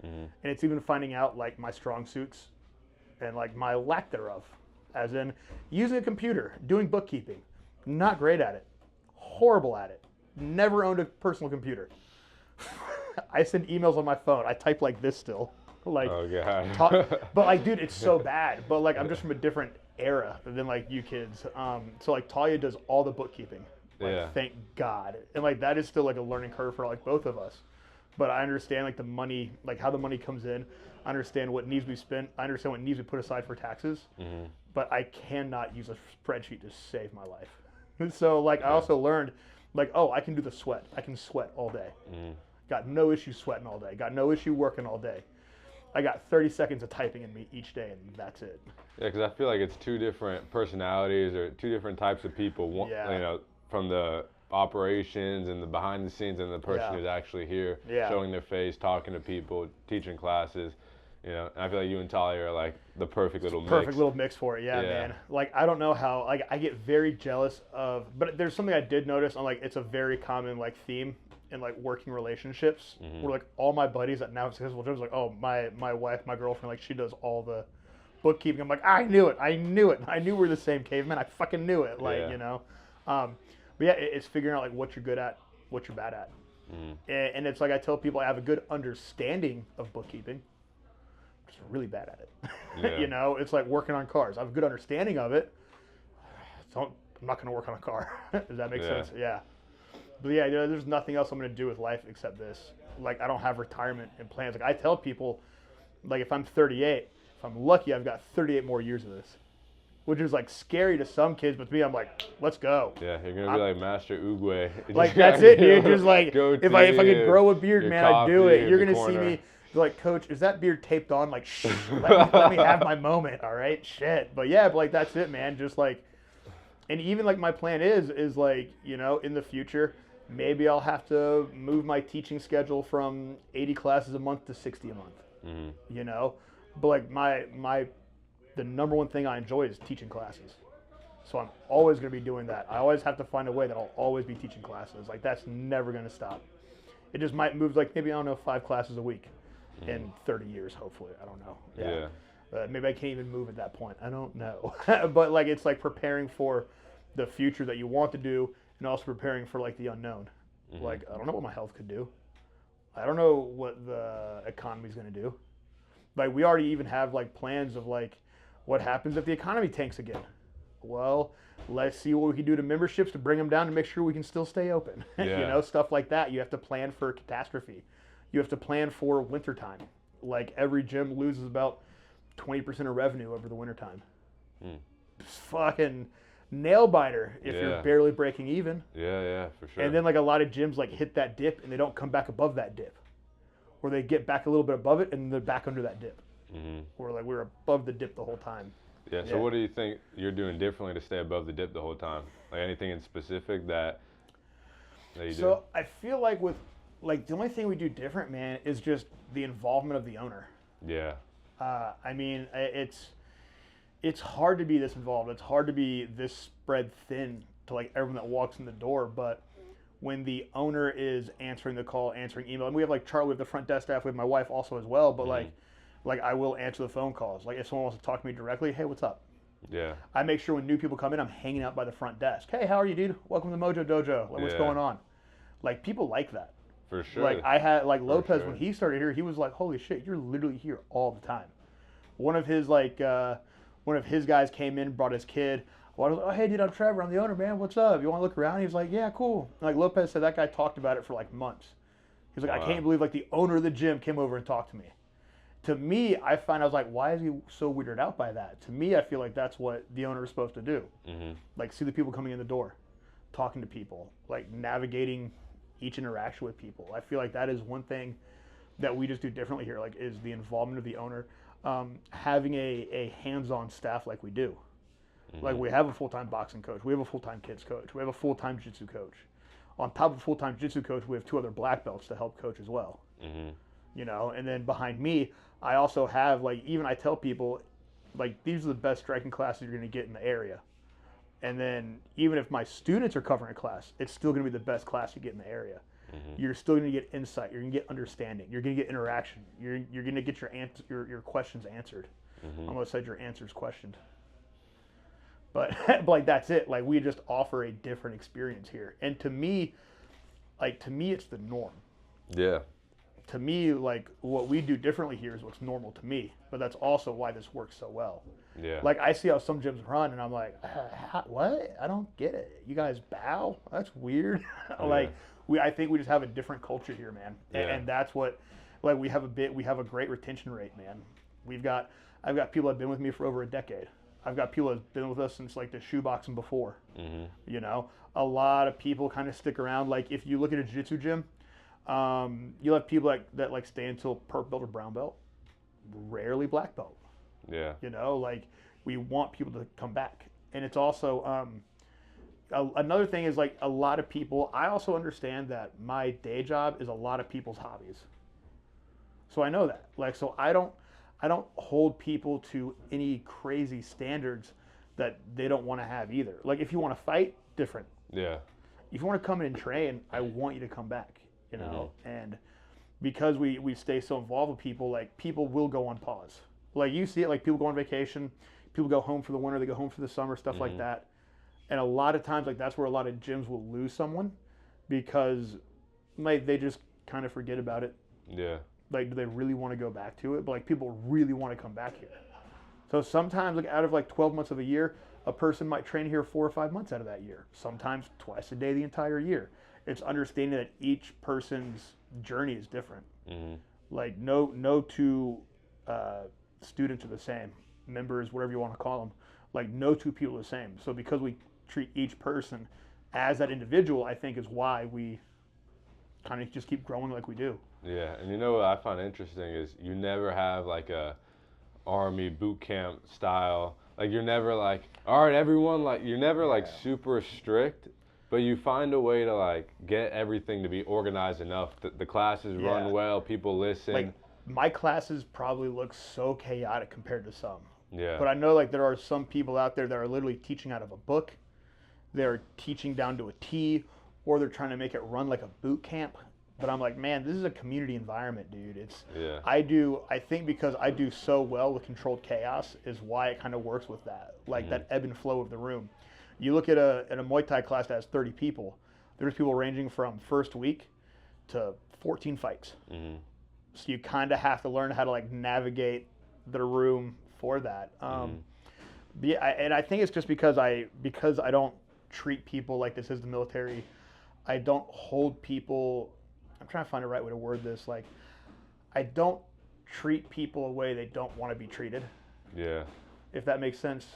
Mm-hmm. And it's even finding out, like, my strong suits and, like, my lack thereof. As in, using a computer, doing bookkeeping. Not great at it. Horrible at it. Never owned a personal computer. I send emails on my phone. I type like this still. Like, oh god. But like, dude, it's so bad. But like, I'm just from a different era than like you kids. So like, Talia does all the bookkeeping. Like, yeah. Thank God. And like, that is still like a learning curve for like both of us. But I understand like the money, like how the money comes in. I understand what needs to be spent. I understand what needs to be put aside for taxes. Mm-hmm. But I cannot use a spreadsheet to save my life. So like, I also learned like, oh, I can do the sweat. I can sweat all day. Mm-hmm. Got no issue sweating all day. Got no issue working all day. I got 30 seconds of typing in me each day, and that's it. Yeah, because I feel like it's 2 different personalities or 2 different types of people. One, you know, from the operations and the behind the scenes, and the person who's actually here, showing their face, talking to people, teaching classes. You know, and I feel like you and Talia are like the perfect little mix. Perfect little mix for it, yeah, man. Like, I don't know how, like, I get very jealous of, but there's something I did notice on, like, it's a very common, like, theme in, like, working relationships, where, like, all my buddies that now have successful jobs, like, oh, my wife, my girlfriend, like, she does all the bookkeeping. I'm like, I knew it. I knew we're the same caveman. I fucking knew it, like, you know. But yeah, it's figuring out, like, what you're good at, what you're bad at. And it's like I tell people I have a good understanding of bookkeeping. Just really bad at it. Yeah. You know, it's like working on cars. I have a good understanding of it. I'm not going to work on a car. Does that make sense? Yeah. But yeah, there's nothing else I'm going to do with life except this. Like, I don't have retirement and plans. Like, I tell people, like, if I'm 38, if I'm lucky, I've got 38 more years of this. Which is, like, scary to some kids, but to me, I'm like, let's go. Yeah, you're going to be like Master Oogway. Like, that's it, dude. Just like, if I could grow a beard, man, I'd do it. You're going to see me. You're like, Coach, is that beard taped on? Like, shh, let me have my moment, all right? Shit. But yeah, but like that's it, man. Just like, and even like my plan is like, in the future, maybe I'll have to move my teaching schedule from 80 classes a month to 60 a month. Mm-hmm. But like the number one thing I enjoy is teaching classes. So I'm always going to be doing that. I always have to find a way that I'll always be teaching classes. Like that's never going to stop. It just might move like maybe, I don't know, 5 classes a week in 30 years, hopefully. I don't know. Yeah. Maybe I can't even move at that point. I don't know. But like it's like preparing for the future that you want to do and also preparing for like the unknown. Mm-hmm. Like I don't know what my health could do. I don't know what the economy's going to do. Like we already even have like plans of like what happens if the economy tanks again. Well, let's see what we can do to memberships to bring them down to make sure we can still stay open. Yeah. Stuff like that. You have to plan for catastrophe. You have to plan for wintertime. Like every gym loses about 20% of revenue over the wintertime. It's fucking nail biter if you're barely breaking even. Yeah, for sure. And then like a lot of gyms like hit that dip and they don't come back above that dip. Or they get back a little bit above it and they're back under that dip. Mm-hmm. Or like we're above the dip the whole time. Yeah, so what do you think you're doing differently to stay above the dip the whole time? Like anything in specific that you do? So I feel like with, like the only thing we do different, man, is just the involvement of the owner. Yeah. I mean, it's hard to be this involved. It's hard to be this spread thin to like everyone that walks in the door. But when the owner is answering the call, answering email, and we have like Charlie, we have the front desk staff, we have my wife also as well. But like I will answer the phone calls. Like if someone wants to talk to me directly, hey, what's up? Yeah. I make sure when new people come in, I'm hanging out by the front desk. Hey, how are you, dude? Welcome to Mojo Dojo. Like, what's going on? Like people like that. For sure. Like I had like Lopez when he started here, he was like, holy shit, you're literally here all the time. One of his guys came in, brought his kid. I was like, oh, hey, dude, I'm Trevor. I'm the owner, man. What's up? You want to look around? He was like, yeah, cool. And like Lopez said, that guy talked about it for like months. He was like, I can't believe like the owner of the gym came over and talked to me. To me, I was like, why is he so weirded out by that? To me, I feel like that's what the owner is supposed to do. Mm-hmm. Like see the people coming in the door, talking to people, like navigating each interaction with people. I feel like that is one thing that we just do differently here, like is the involvement of the owner, having a hands-on staff like we do. Mm-hmm. Like we have a full-time boxing coach, we have a full-time kids coach, we have a full-time jiu-jitsu coach. On top of a full-time jiu-jitsu coach, we have 2 other black belts to help coach as well. Mm-hmm. And then behind me, I also have like, even I tell people, like these are the best striking classes you're going to get in the area. And then even if my students are covering a class, it's still going to be the best class you get in the area. Mm-hmm. You're still going to get insight. You're going to get understanding. You're going to get interaction. You're going to get your questions answered. Mm-hmm. Almost said your answers questioned. But like that's it. Like we just offer a different experience here. And to me, it's the norm. Yeah. To me, like what we do differently here is what's normal to me. But that's also why this works so well. Yeah. Like I see how some gyms run, and I'm like, what? I don't get it. You guys bow? That's weird. Like I think we just have a different culture here, man. And that's what, like we have a great retention rate, man. I've got people that have been with me for over a decade. I've got people that have been with us since like the shoeboxing before. Mm-hmm. A lot of people kind of stick around. Like if you look at a jiu-jitsu gym, you'll have people that like stay until purple belt or brown belt, rarely black belt. Yeah. Like we want people to come back. And it's also, another thing is like a lot of people, I also understand that my day job is a lot of people's hobbies. So I know that. Like, so I don't hold people to any crazy standards that they don't want to have either. Like if you want to fight, different. Yeah. If you want to come in and train, I want you to come back, Mm-hmm. And because we stay so involved with people, like people will go on pause. Like you see it, like people go on vacation, people go home for the winter, they go home for the summer, stuff like that. And a lot of times, like that's where a lot of gyms will lose someone because like they just kind of forget about it. Yeah. Like, do they really want to go back to it? But like people really want to come back here. So sometimes, like out of like 12 months of a year, a person might train here 4 or 5 months out of that year. Sometimes twice a day the entire year. It's understanding that each person's journey is different. Mm-hmm. Like no 2 students are the same, members, whatever you want to call them. Like no 2 people are the same. So because we treat each person as that individual, I think is why we kind of just keep growing like we do. Yeah, and you know what I find interesting is you never have like a army boot camp style. Like you're never like, all right, everyone, like you're never like super strict, but you find a way to like get everything to be organized enough that the classes run well, people listen. Like my classes probably look so chaotic compared to some. Yeah. But I know like there are some people out there that are literally teaching out of a book. They're teaching down to a T, or they're trying to make it run like a boot camp. But I'm like, man, this is a community environment, dude. It's I think because I do so well with controlled chaos is why it kind of works with that. Like that ebb and flow of the room. You look at a Muay Thai class that has 30 people. There's people ranging from first week to 14 fights. So you kind of have to learn how to like navigate the room for that. And I think it's just because I don't treat people like this is the military. I don't hold people. I'm trying to find the right way to word this. Like, I don't treat people a way they don't want to be treated. Yeah. If that makes sense.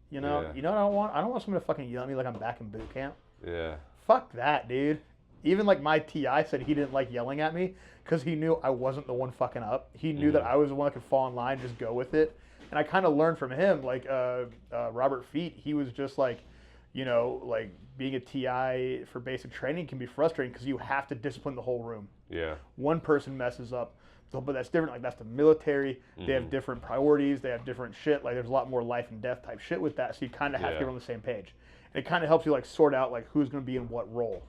You know, you know what I don't want? I don't want someone to fucking yell at me like I'm back in boot camp. Yeah. Fuck that, dude. Even like my TI said he didn't like yelling at me because he knew I wasn't the one fucking up. He knew that I was the one that could fall in line, just go with it. And I kind of learned from him, like Robert Feet, he was just like, you know, like being a TI for basic training can be frustrating because you have to discipline the whole room. Yeah. One person messes up, but that's different. Like that's the military. They have different priorities. They have different shit. Like there's a lot more life and death type shit with that. So you kind of have to get on the same page. And it kind of helps you like sort out like who's going to be in what role.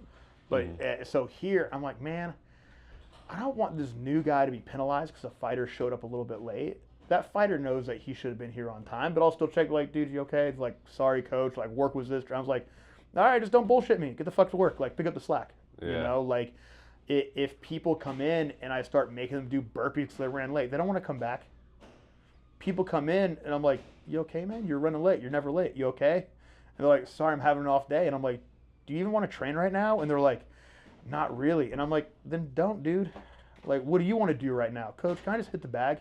But so here I'm like, man, I don't want this new guy to be penalized because a fighter showed up a little bit late. That fighter knows that he should have been here on time, but I'll still check, like, dude, you okay? It's like, sorry, coach, like, work was this. I was like, all right, just don't bullshit me. Get the fuck to work. Like, pick up the slack. You know, like, if people come in and I start making them do burpees because they ran late, they don't want to come back. People come in and I'm like, you okay, man? You're running late. You're never late. You okay? And they're like, sorry, I'm having an off day. And I'm like, do you even want to train right now? And they're like, not really. And I'm like, then don't, dude. Like, what do you want to do right now? Coach, can I just hit the bag?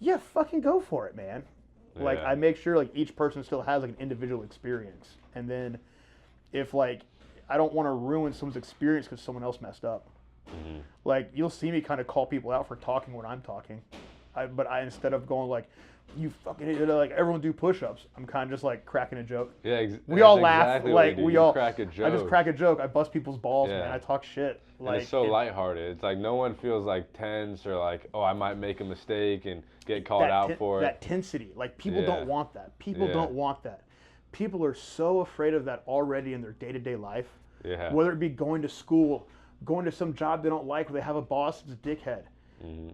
Yeah, fucking go for it, man. Like, I make sure, like, each person still has, like, an individual experience. And then if, like, I don't want to ruin someone's experience because someone else messed up. Like, you'll see me kind of call people out for talking when I'm talking. But instead of going, like, you fucking idiot, like, everyone do push-ups, I'm kind of just, like, cracking a joke. Yeah, we all laugh. Exactly like, we all crack a joke. I just crack a joke. I bust people's balls, man. I talk shit. Like, and it's so lighthearted. It's like no one feels like tense or like, oh, I might make a mistake and get called out for it. That tensity. Like, people don't want that. People don't want that. People are so afraid of that already in their day-to-day life. Yeah. Whether it be going to school, going to some job they don't like, where they have a boss that's a dickhead.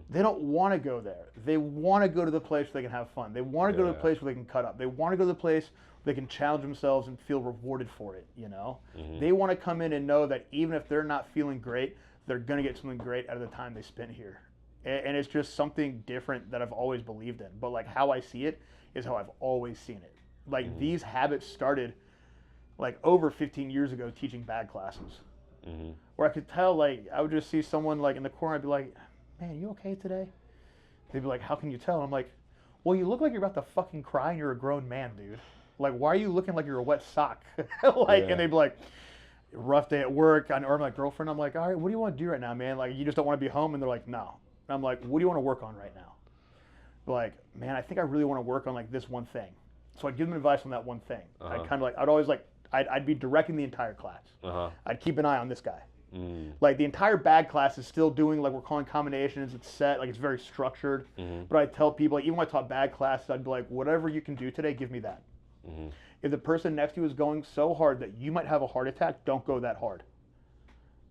They don't want to go there. They want to go to the place where they can have fun. They want to go to the place where they can cut up. They want to go to the place where they can challenge themselves and feel rewarded for it, you know? They want to come in and know that even if they're not feeling great, they're going to get something great out of the time they spent here. And it's just something different that I've always believed in. But, like, how I see it is how I've always seen it. Like, these habits started, like, over 15 years ago teaching bad classes. Where I could tell, like, I would just see someone, like, in the corner, I'd be like, man, you okay today? They'd be like, how can you tell? And I'm like, well, you look like you're about to fucking cry and you're a grown man, dude. Like, why are you looking like you're a wet sock? And they'd be like, rough day at work. Or my girlfriend, I'm like, all right, what do you want to do right now, man? Like, you just don't want to be home? And they're like, no. And I'm like, what do you want to work on right now? They're like, man, I think I really want to work on, like, this one thing. So I'd give them advice on that one thing. I'd kind of like, I'd always like, I'd be directing the entire class. I'd keep an eye on this guy. Like, the entire bag class is still doing, like, we're calling combinations, it's set, like, it's very structured. But I tell people, like, even when I taught bag classes, I'd be like, whatever you can do today, give me that. If the person next to you is going so hard that you might have a heart attack, don't go that hard.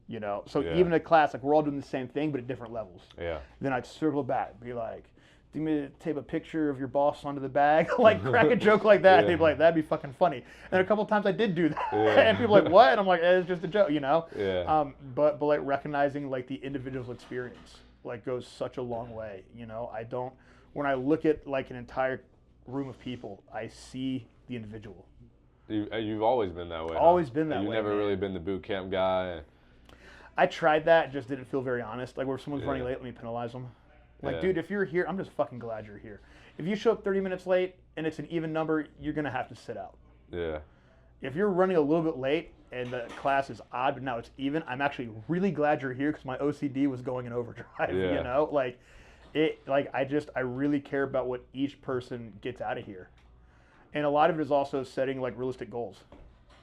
You know? So even in class, like, we're all doing the same thing, but at different levels. Then I'd circle back, be like, do you want me to tape a picture of your boss onto the bag? Like, crack a joke like that. They'd be like, that'd be fucking funny. And a couple of times I did do that. And people were like, what? And I'm like, it's just a joke, you know? But like, recognizing, like, the individual's experience, like, goes such a long way, you know? When I look at, like, an entire room of people, I see the individual. You've always been that way. Always been that way. You've never really been the boot camp guy. I tried that, just didn't feel very honest. Like, where someone's running late, let me penalize them. Like, dude, if you're here, I'm just fucking glad you're here. If you show up 30 minutes late and it's an even number, you're going to have to sit out. If you're running a little bit late, and the class is odd, but now it's even. I'm actually really glad you're here because my OCD was going in overdrive. You know, like I really care about what each person gets out of here, and a lot of it is also setting like realistic goals,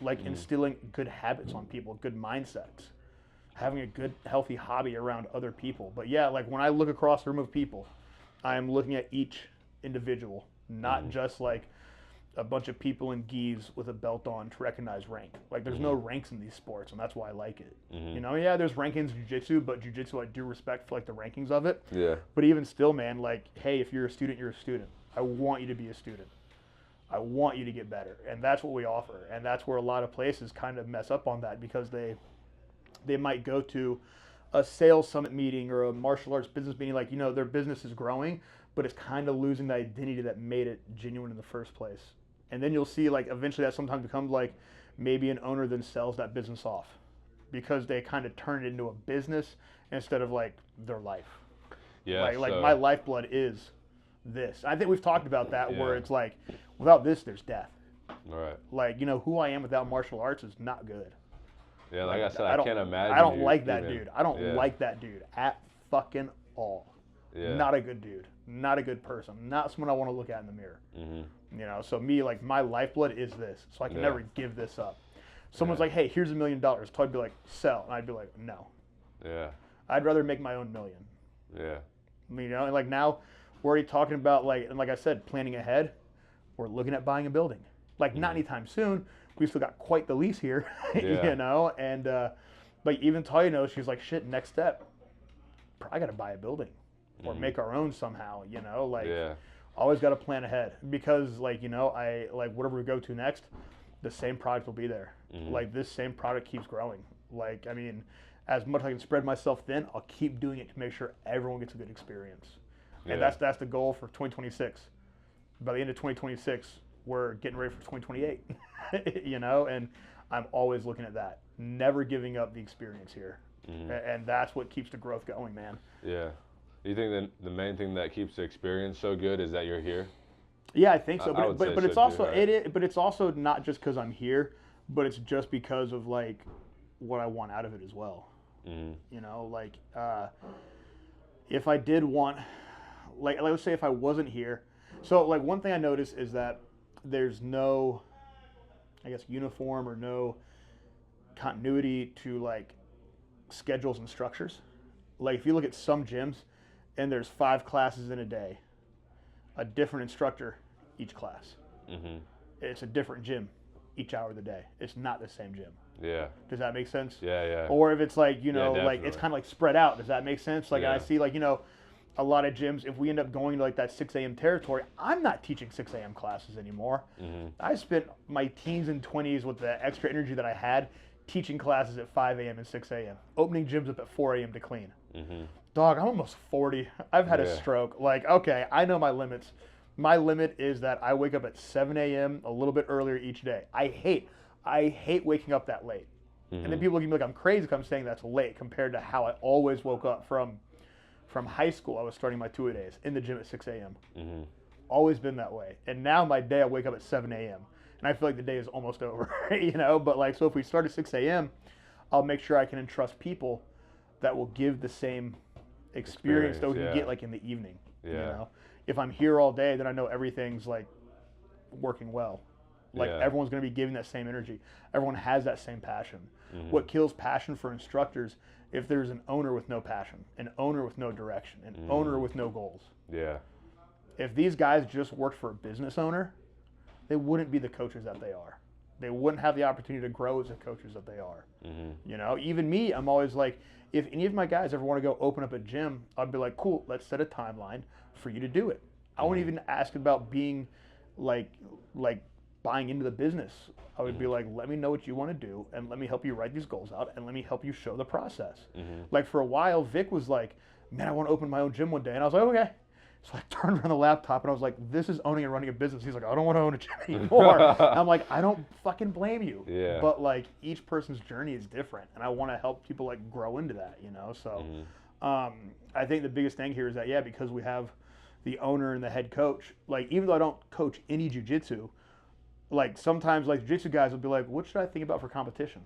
like instilling good habits on people, good mindsets, having a good healthy hobby around other people. But yeah, like when I look across the room of people, I am looking at each individual, not just like a bunch of people in gis with a belt on to recognize rank. Like there's no ranks in these sports, and that's why I like it. You know, yeah, there's rankings in jiu-jitsu, but jiu-jitsu I do respect for like the rankings of it. Yeah. But even still, man, like, hey, if you're a student, you're a student. I want you to be a student. I want you to get better, and that's what we offer. And that's where a lot of places kind of mess up on that because they might go to a sales summit meeting or a martial arts business meeting, like, you know, their business is growing, but it's kind of losing the identity that made it genuine in the first place. And then you'll see, like, eventually that sometimes becomes like maybe an owner then sells that business off because they kind of turn it into a business instead of like their life. Yeah. Like my lifeblood is this. I think we've talked about that where it's like, without this, there's death. Right. Like, you know, who I am without martial arts is not good. Yeah, like I said, I can't imagine. I don't like that dude. I don't like that dude at fucking all. Yeah. Not a good dude. Not a good person. Not someone I want to look at in the mirror. You know, so me, like, my lifeblood is this. So I can never give this up. Someone's like, hey, here's $1 million. So I'd be like, sell. And I'd be like, no. Yeah. I'd rather make my own million. Yeah. You know, and like now we're already talking about, like, and like I said, planning ahead. We're looking at buying a building. Like, not anytime soon. We still got quite the lease here, you know, and but even Talia knows, she's like, shit, next step, I got to buy a building or make our own somehow, you know, like always got to plan ahead because, like, you know, I like whatever we go to next, the same product will be there. Like this same product keeps growing. Like, I mean, as much as I can spread myself thin, I'll keep doing it to make sure everyone gets a good experience. And that's the goal for 2026. By the end of 2026, we're getting ready for 2028, you know, and I'm always looking at that, never giving up the experience here. And that's what keeps the growth going, man. Yeah. Do you think that the main thing that keeps the experience so good is that you're here? Yeah, I think so. But it's also, right? But it's also not just because I'm here, but it's just because of like what I want out of it as well. You know, like if I did want, like let's say if I wasn't here. So like one thing I noticed is that there's no, I guess, uniform or no continuity to like schedules and structures. Like if you look at some gyms and there's 5 classes in a day, a different instructor each class. It's a different gym each hour of the day. It's not the same gym. Yeah. Does that make sense? Yeah. Or if it's like, you know, like it's kind of like spread out. Does that make sense? Like I see, like, you know, a lot of gyms, if we end up going to like that 6 a.m. territory, I'm not teaching 6 a.m. classes anymore. I spent my teens and 20s with the extra energy that I had teaching classes at 5 a.m. and 6 a.m. Opening gyms up at 4 a.m. to clean. Dog, I'm almost 40. I've had a stroke. Like, okay, I know my limits. My limit is that I wake up at 7 a.m. a little bit earlier each day. I hate waking up that late. And then people look at me like I'm crazy because I'm saying that's late compared to how I always woke up from high school. I was starting my 2-a-days in the gym at 6 a.m. Always been that way. And now my day I wake up at 7 a.m. And I feel like the day is almost over, you know? But like, so if we start at 6 a.m., I'll make sure I can entrust people that will give the same experience that we can get like in the evening. You know? If I'm here all day, then I know everything's like working well. Like everyone's going to be giving that same energy. Everyone has that same passion. What kills passion for instructors, if there's an owner with no passion, an owner with no direction, an owner with no goals. Yeah. If these guys just worked for a business owner, they wouldn't be the coaches that they are. They wouldn't have the opportunity to grow as the coaches that they are. You know, even me, I'm always like, if any of my guys ever want to go open up a gym, I'd be like, cool, let's set a timeline for you to do it. I wouldn't even ask about being like buying into the business. I would be like, let me know what you want to do and let me help you write these goals out and let me help you show the process. Like for a while, Vic was like, man, I want to open my own gym one day. And I was like, okay. So I turned around the laptop and I was like, this is owning and running a business. He's like, I don't want to own a gym anymore. I'm like, I don't fucking blame you. Yeah. But like each person's journey is different. And I want to help people like grow into that, you know? So I think the biggest thing here is that, because we have the owner and the head coach, like even though I don't coach any jiu-jitsu, like sometimes like jiu-jitsu guys will be like, what should I think about for competition?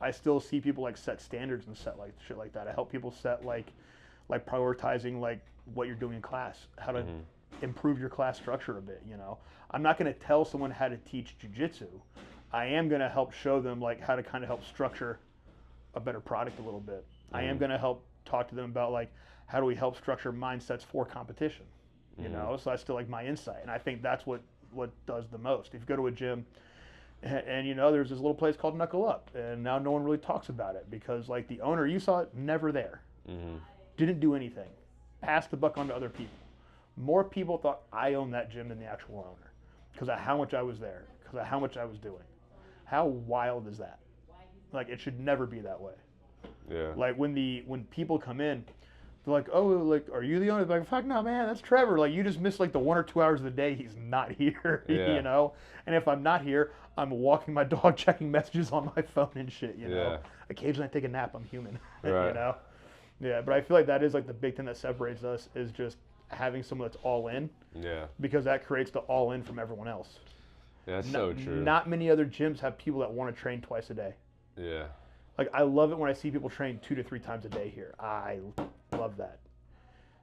I still see people like set standards and set like shit like that. I help people set like prioritizing like what you're doing in class, how to improve your class structure a bit, you know. I'm not going to tell someone how to teach jiu-jitsu. I am going to help show them like how to kind of help structure a better product a little bit. I am going to help talk to them about like how do we help structure mindsets for competition, you know. So that's still like my insight, and I think that's what does the most. If you go to a gym and you know there's this little place called Knuckle Up, and now no one really talks about it because like the owner, you saw it, never there, didn't do anything, passed the buck on to other people. More people thought I owned that gym than the actual owner because of how much I was there, because of how much I was doing. How wild is that? Like, it should never be that way. Yeah. Like when people come in, they're like, oh, like, are you the owner? They're like, fuck no, man, that's Trevor. Like, you just missed like the 1 or 2 hours of the day he's not here, you know? And if I'm not here, I'm walking my dog, checking messages on my phone and shit, you know? Occasionally I take a nap, I'm human, right. You know? Yeah, but I feel like that is like the big thing that separates us is just having someone that's all in. Yeah. Because that creates the all in from everyone else. Yeah, that's so true. Not many other gyms have people that want to train twice a day. Yeah. Like, I love it when I see people train 2 to 3 times a day here. I love that.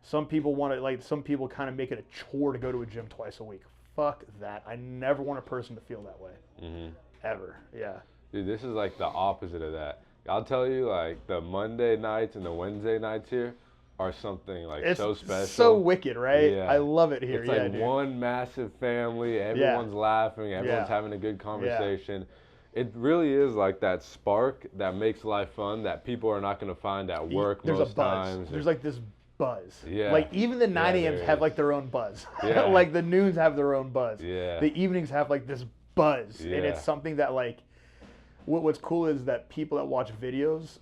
Some people want to, like, some people kind of make it a chore to go to a gym twice a week. Fuck that. I never want a person to feel that way. Ever. Yeah. Dude, this is like the opposite of that. I'll tell you, like, the Monday nights and the Wednesday nights here are something, like, it's so special. So wicked, right? Yeah. I love it here. It's like one massive family. Everyone's laughing. Everyone's having a good conversation. It really is like that spark that makes life fun that people are not going to find at work most times. There's like this buzz. Yeah. Like even the 9 a.m.s have like their own buzz. Yeah. Like the noons have their own buzz. Yeah. The evenings have like this buzz. Yeah. And it's something that like, what's cool is that people that watch videos,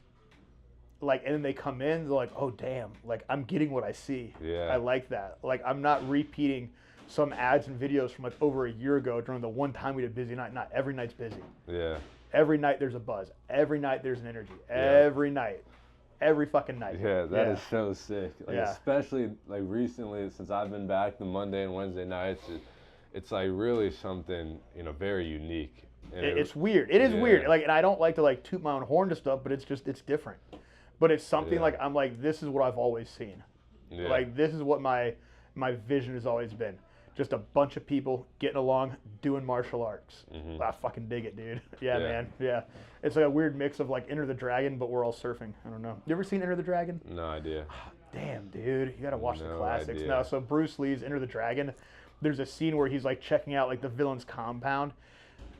like, and then they come in, they're like, oh damn, like I'm getting what I see. Yeah. I like that. Like I'm not repeating some ads and videos from like over a year ago during the one time we did busy night. Not every night's busy. Yeah. Every night there's a buzz. Every night there's an energy. Yeah. Every night. Every fucking night. Yeah, that is so sick. Like especially like recently since I've been back, the Monday and Wednesday nights, it's like really something, you know, very unique. And it's weird. It is weird. Like, and I don't like to like toot my own horn to stuff, but it's different. But it's something like I'm like, this is what I've always seen. Yeah. Like this is what my vision has always been. Just a bunch of people getting along, doing martial arts. I fucking dig it, dude. Yeah, man. Yeah. It's like a weird mix of like Enter the Dragon, but we're all surfing. I don't know. You ever seen Enter the Dragon? No idea. Oh, damn, dude. You got to watch the classics. Idea. No, so Bruce Lee's Enter the Dragon, there's a scene where he's like checking out like the villain's compound.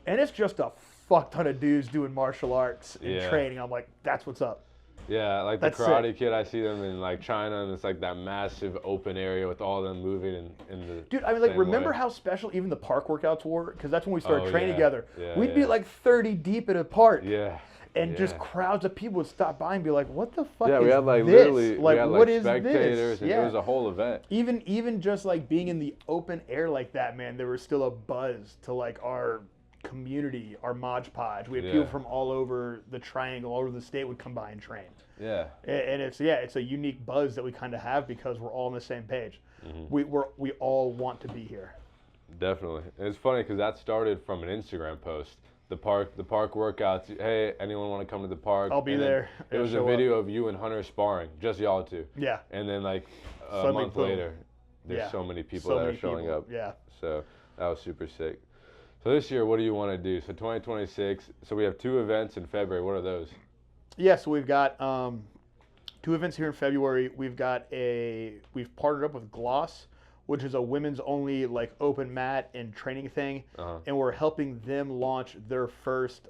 And it's just a fuck ton of dudes doing martial arts and training. I'm like, that's what's up. Yeah, like the Karate Kid, I see them in like China, and it's like that massive open area with all them moving in the Dude, I mean, like, remember how special even the park workouts were? Because that's when we started training together. Yeah, We'd be like 30 deep in a park. Yeah. And just crowds of people would stop by and be like, what the fuck is we had like this? literally, like, we had what like is spectators, this? and it was a whole event. Even just like being in the open air like that, man, there was still a buzz to like our community, our Mod Podge. We had people from all over the triangle, all over the state would come by and train. Yeah. And it's a unique buzz that we kind of have because we're all on the same page. We all want to be here. Definitely. And it's funny because that started from an Instagram post. The park workouts. Hey, anyone want to come to the park? I'll be there. It was a video of you and Hunter sparring, just y'all two. Yeah. And then like a month later, there's so many people that are showing up. Yeah. So that was super sick. So this year, what do you want to do? So 2026. So we have 2 events in February. What are those? Yeah. So we've got 2 events here in February. We've partnered up with Gloss, which is a women's only like open mat and training thing, and we're helping them launch their first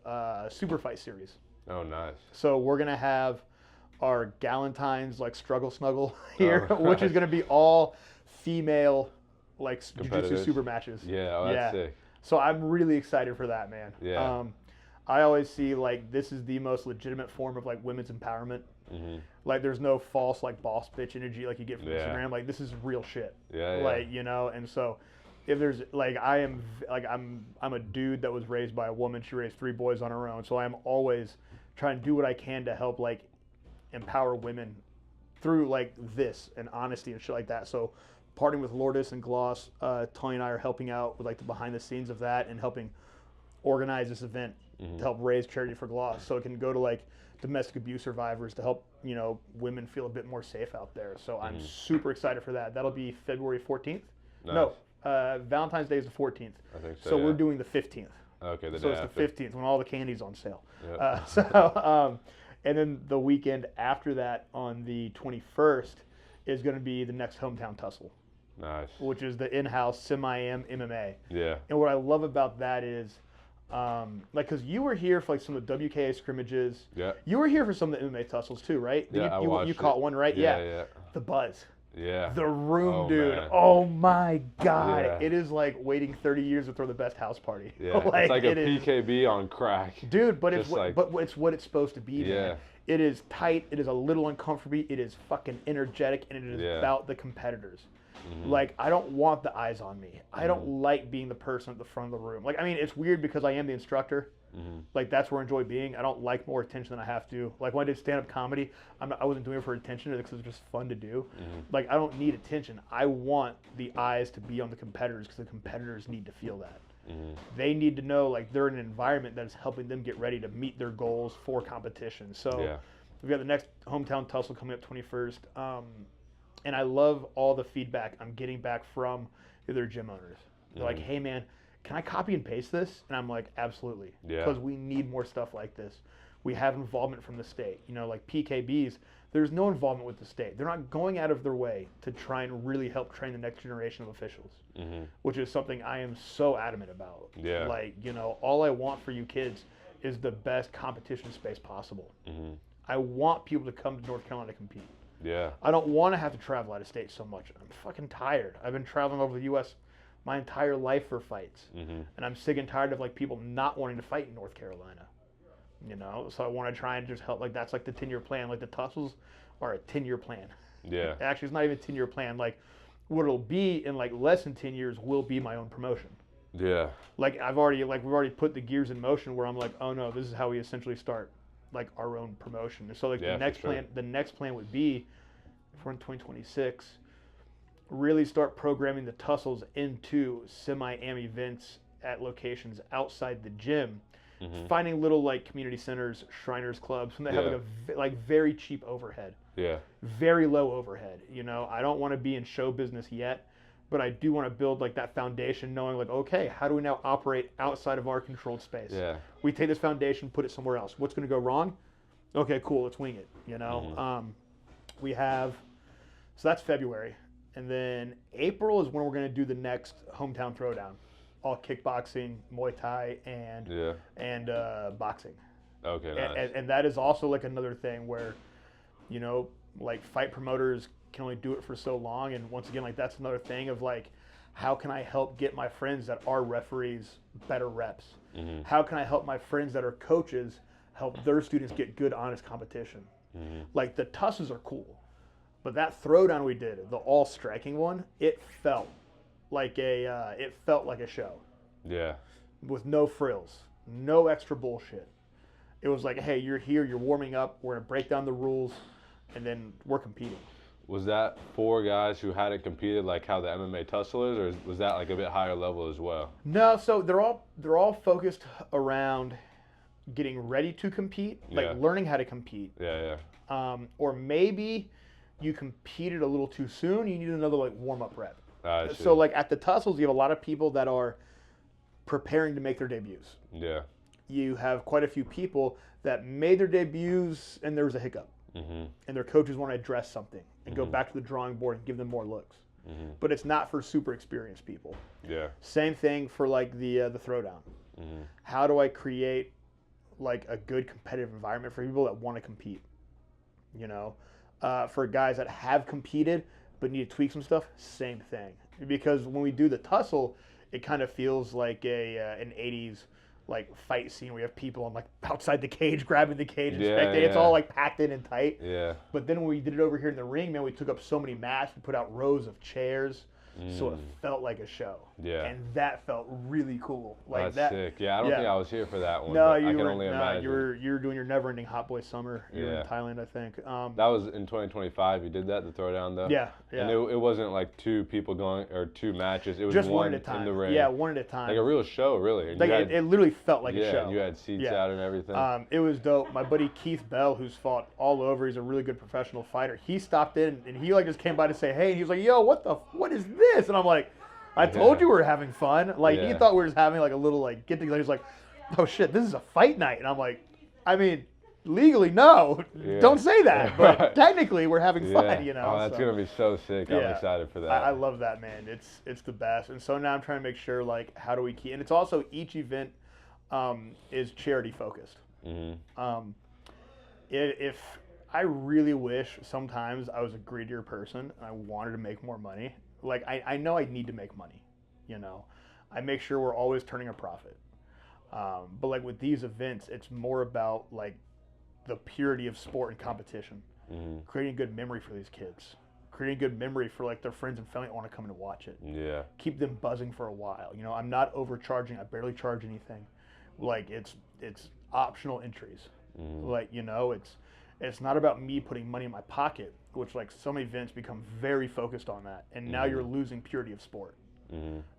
super fight series. Oh, nice. So we're gonna have our Galentine's like struggle snuggle here, which is gonna be all female like jiu-jitsu super matches. Yeah, that's sick. So I'm really excited for that, man. Yeah. I always see like this is the most legitimate form of like women's empowerment. Like there's no false like boss bitch energy like you get from Instagram. Like this is real shit. Like, you know, and so if there's like I'm a dude that was raised by a woman. She raised 3 boys on her own. So I'm always trying to do what I can to help like empower women through like this and honesty and shit like that. So partnering with Lourdes and Gloss, Tony and I are helping out with like the behind the scenes of that and helping organize this event to help raise charity for Gloss, so it can go to like domestic abuse survivors to help women feel a bit more safe out there. So I'm super excited for that. That'll be February 14th. Nice. No, Valentine's Day is the 14th. I think so. So we're doing the 15th. Okay, so it's after. the 15th when all the candy's on sale. Yep. And then the weekend after that, on the 21st, is going to be the next hometown tussle. Nice. Which is the in-house semi-am MMA. Yeah. And what I love about that is, because you were here for like some of the WKA scrimmages. Yeah. You were here for some of the MMA tussles too, right? Yeah, I watched you caught one, right? Yeah. The buzz. Yeah. The room, dude. Man. Oh my God. Yeah. It is like waiting 30 years to throw the best house party. Yeah. It's like a PKB on crack. Dude, but it's what it's supposed to be. Yeah. Man. It is tight. It is a little uncomfortable. It is fucking energetic, and it is about the competitors. Like, I don't want the eyes on me. I don't like being the person at the front of the room. Like, I mean, it's weird because I am the instructor. Like, that's where I enjoy being. I don't like more attention than I have to. Like, when I did stand-up comedy, I wasn't doing it for attention because it was just fun to do. Like, I don't need attention. I want the eyes to be on the competitors because the competitors need to feel that. They need to know, like, they're in an environment that is helping them get ready to meet their goals for competition. So we've got the next hometown tussle coming up 21st. And I love all the feedback I'm getting back from their gym owners. They're like, hey, man, can I copy and paste this? And I'm like, absolutely. Because we need more stuff like this. We have involvement from the state. Like PKBs, there's no involvement with the state. They're not going out of their way to try and really help train the next generation of officials, which is something I am so adamant about. Yeah. Like, all I want for you kids is the best competition space possible. I want people to come to North Carolina to compete. Yeah. I don't want to have to travel out of state so much. I'm fucking tired. I've been traveling over the U.S. my entire life for fights. And I'm sick and tired of like people not wanting to fight in North Carolina. So I want to try and just help. Like, that's like the 10-year plan. Like, the tussles are a 10-year plan. Yeah. Actually, it's not even a 10-year plan. Like, what it'll be in like less than 10 years will be my own promotion. Yeah. Like we've already put the gears in motion where I'm like, oh no, this is how we essentially start like our own promotion. And so like the next plan would be, if we're in 2026, really start programming the tussles into semi-am events at locations outside the gym. Mm-hmm. Finding little like community centers, Shriners clubs, and they have like a very cheap overhead. Yeah. Very low overhead. You know, I don't want to be in show business yet, but I do want to build like that foundation, knowing like, okay, how do we now operate outside of our controlled space? Yeah. We take this foundation, put it somewhere else. What's going to go wrong? Okay, cool. Let's wing it. You know, Mm-hmm. we have, so that's February, and then April is when we're going to do the next hometown throwdown. All kickboxing, Muay Thai, and boxing. Okay, nice. And that is also like another thing where, you know, like fight promoters can only do it for so long. And once again, like that's another thing of like, how can I help get my friends that are referees better reps? Mm-hmm. How can I help my friends that are coaches help their students get good, honest competition? Mm-hmm. Like the tussles are cool, but that throwdown we did, the all striking one, it felt like a show. Yeah. With no frills, no extra bullshit. It was like, hey, you're here, you're warming up, we're gonna break down the rules, and then we're competing. Was that for guys who hadn't competed like how the MMA tussle is, or was that like a bit higher level as well? No, so they're all focused around getting ready to compete, like learning how to compete. Yeah. Or maybe you competed a little too soon, you need another like warm-up rep. So like at the tussles, you have a lot of people that are preparing to make their debuts. Yeah. You have quite a few people that made their debuts and there was a hiccup. Mm-hmm. And their coaches want to address something and go back to the drawing board and give them more looks. Mm-hmm. But it's not for super experienced people. Yeah. Same thing for like the throwdown. Mm-hmm. How do I create like a good competitive environment for people that want to compete? You know, for guys that have competed but need to tweak some stuff, same thing. Because when we do the tussle, it kind of feels like an 80s like fight scene where you have people on like outside the cage grabbing the cage and spectating. It's all like packed in and tight. Yeah. But then when we did it over here in the ring, man, we took up so many mats. We put out rows of chairs. so it felt like a show. Yeah. And that felt really cool. Like That's sick. Yeah, I don't think I was here for that one. No, I can only imagine. You were doing your never-ending Hot Boy Summer. You were in Thailand, I think. That was in 2025. You did that, the throwdown, though? Yeah. And it wasn't like two people going, or two matches. It was just one at a time. in the ring. Yeah, one at a time. Like a real show, really. Like it literally felt like a show. Yeah, and you had seats out and everything. It was dope. My buddy Keith Bell, who's fought all over, he's a really good professional fighter. He stopped in and he like just came by to say, hey, and he was like, yo, what is this? And I'm like, I told you we were having fun. Like he thought we were just having like a little like get together. He's like, oh shit, this is a fight night. And I'm like, I mean, legally no, don't say that. But technically we're having fun, you know. Oh, that's gonna be so sick. I'm excited for that. I love that, man. It's the best. And so now I'm trying to make sure like how do we keep, and it's also each event is charity focused. If I really wish sometimes I was a greedier person and I wanted to make more money. Like I know I need to make money, you know. I make sure we're always turning a profit. But like with these events, it's more about like the purity of sport and competition, creating good memory for these kids, creating good memory for like their friends and family that want to come in and watch it. Yeah. Keep them buzzing for a while. You know, I'm not overcharging. I barely charge anything. Like it's optional entries. Like, you know, it's not about me putting money in my pocket, which like some events become very focused on that. And now you're losing purity of sport.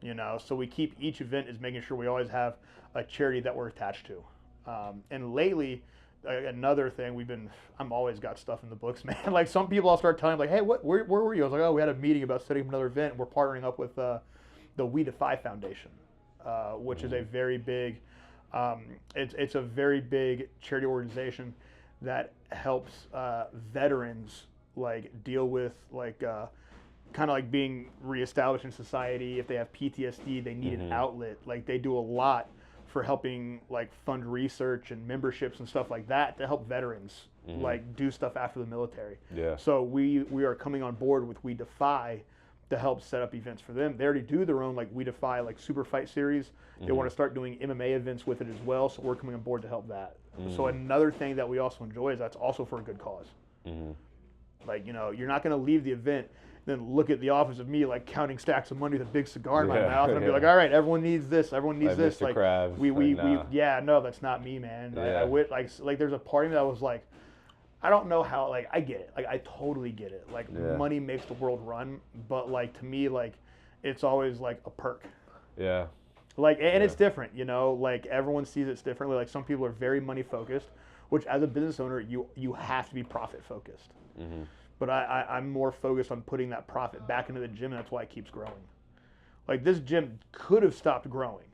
You know, so we keep each event is making sure we always have a charity that we're attached to. And lately, another thing I'm always got stuff in the books, man. Like some people I'll start telling like, hey, where were you? I was like, oh, we had a meeting about setting up another event. And we're partnering up with the We Defy Foundation, which is a very big, it's a very big charity organization that helps veterans like deal with like kind of like being reestablished in society. If they have PTSD, they need an outlet. Like they do a lot for helping like fund research and memberships and stuff like that to help veterans like do stuff after the military. Yeah. So we are coming on board with We Defy to help set up events for them. They already do their own like We Defy like super fight series. They want to start doing MMA events with it as well. So we're coming on board to help that. So another thing that we also enjoy is that's also for a good cause. Like, you know, you're not going to leave the event then look at the office of me like counting stacks of money with a big cigar in my mouth and I'd be like, all right, everyone needs this, everyone needs this. Mr. Like Krabs, no, that's not me, man. I like there's a part of me that was like, I don't know how, like I get it, like I totally get it. Like money makes the world run, but like to me, like it's always like a perk. Yeah. Like and it's different, you know. Like everyone sees it differently. Like some people are very money focused, which as a business owner, you have to be profit focused. But I'm more focused on putting that profit back into the gym, and that's why it keeps growing. Like this gym could have stopped growing,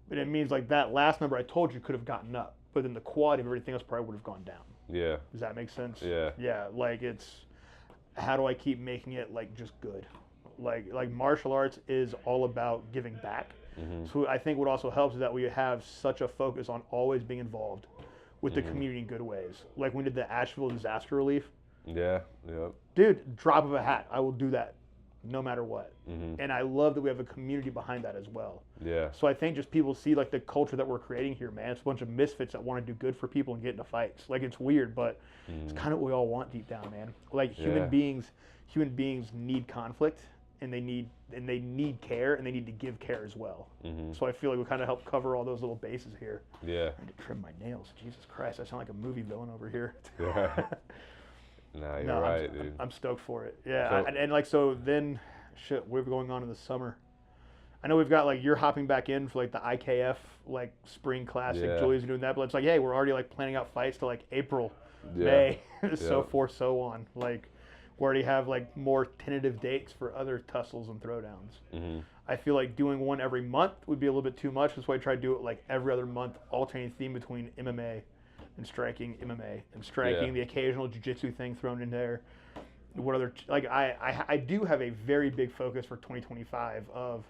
but it means like that last number I told you could have gotten up, but then the quality of everything else probably would have gone down. Yeah. Does that make sense? Yeah. Yeah. Like it's, how do I keep making it like just good? Like martial arts is all about giving back. So I think what also helps is that we have such a focus on always being involved with the community in good ways. Like when we did the Asheville disaster relief. Yeah. Yep. Dude, drop of a hat, I will do that no matter what. And I love that we have a community behind that as well. Yeah. So I think just people see like the culture that we're creating here, man. It's a bunch of misfits that want to do good for people and get into fights. Like it's weird, but it's kind of what we all want deep down, man. Like human beings need conflict and they need care and they need to give care as well. So I feel like we kind of help cover all those little bases here. Yeah. I need to trim my nails. Jesus Christ, I sound like a movie villain over here. Yeah. No, you're right, dude. I'm stoked for it. Yeah, so then, shit, we're going on in the summer. I know we've got like you're hopping back in for like the IKF like spring classic. Yeah. Julie's doing that, but it's like, hey, we're already like planning out fights to like April, May, so forth, so on. Like we already have like more tentative dates for other tussles and throwdowns. I feel like doing one every month would be a little bit too much. That's why I try to do it like every other month, alternating theme between MMA and striking, MMA and striking, the occasional jiu-jitsu thing thrown in there. What other, like I do have a very big focus for 2025 of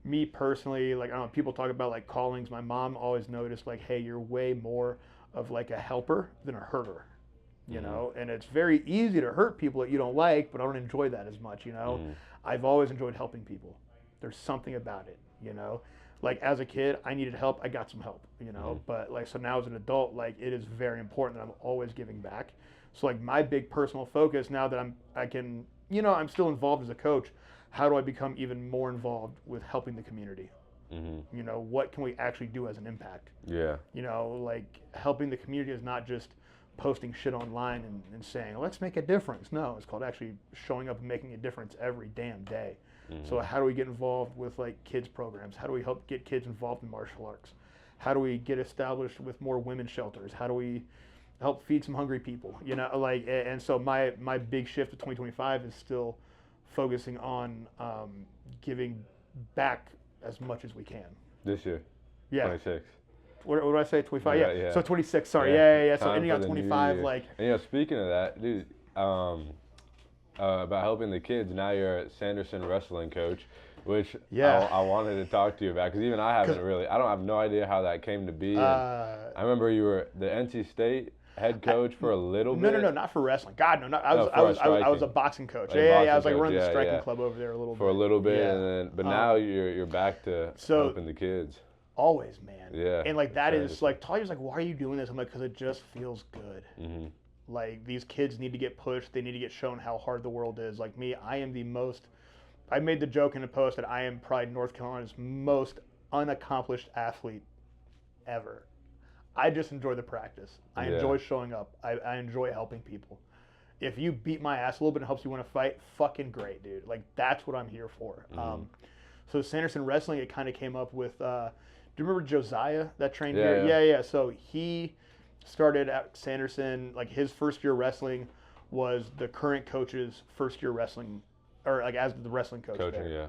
me personally, like I don't know, people talk about like callings. My mom always noticed like, hey, you're way more of like a helper than a hurter, you know? And it's very easy to hurt people that you don't like, but I don't enjoy that as much, you know? I've always enjoyed helping people. There's something about it, you know? Like as a kid, I needed help. I got some help, you know. But like so now as an adult, like it is very important that I'm always giving back. So like my big personal focus now that I'm still involved as a coach. how do I become even more involved with helping the community? You know, what can we actually do as an impact? Yeah. You know, like helping the community is not just posting shit online and saying, let's make a difference. No, it's called actually showing up and making a difference every damn day. So how do we get involved with like kids programs? How do we help get kids involved in martial arts? How do we get established with more women's shelters? How do we help feed some hungry people? You know, like, and so my big shift to 2025 is still focusing on giving back as much as we can. This year. Yeah. 26. What did I say? 25? Yeah. So 26. Sorry. Yeah. Yeah. So ending on 25, like. And, you know, speaking of that, dude, about helping the kids, now you're a Sanderson wrestling coach, which I wanted to talk to you about, because even I don't have no idea how that came to be. I remember you were the NC State head coach for a little bit. No, not for wrestling. God, no, I was a boxing coach. I was like running the striking club over there a little bit. For a little bit, and then, but now you're back to helping the kids. Always, man. Yeah. And like that is like, Talia's like, why are you doing this? I'm like, because it just feels good. Like these kids need to get pushed. They need to get shown how hard the world is. Like me, I made the joke in a post that I am probably North Carolina's most unaccomplished athlete ever. I just enjoy the practice. I enjoy showing up. I enjoy helping people. If you beat my ass a little bit and helps you win a fight, fucking great, dude. Like that's what I'm here for. So Sanderson Wrestling, it kind of came up with, do you remember Josiah that trained here? Yeah. So he started at Sanderson, like his first year wrestling was the current coach's first year wrestling, or like as the wrestling coach there. Yeah.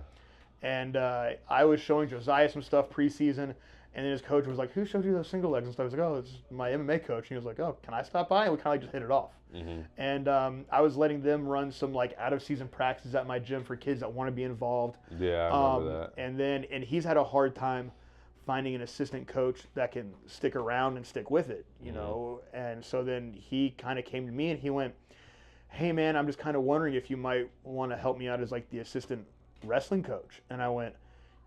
And I was showing Josiah some stuff preseason, and then his coach was like, who showed you those single legs and stuff? I was like, oh, it's my MMA coach. And he was like, oh, can I stop by? And we kind of like just hit it off. And I was letting them run some like out of season practices at my gym for kids that want to be involved. Yeah, I remember that. And he's had a hard time finding an assistant coach that can stick around and stick with it, you know? And so then he kind of came to me and he went, hey man, I'm just kind of wondering if you might want to help me out as like the assistant wrestling coach. And I went,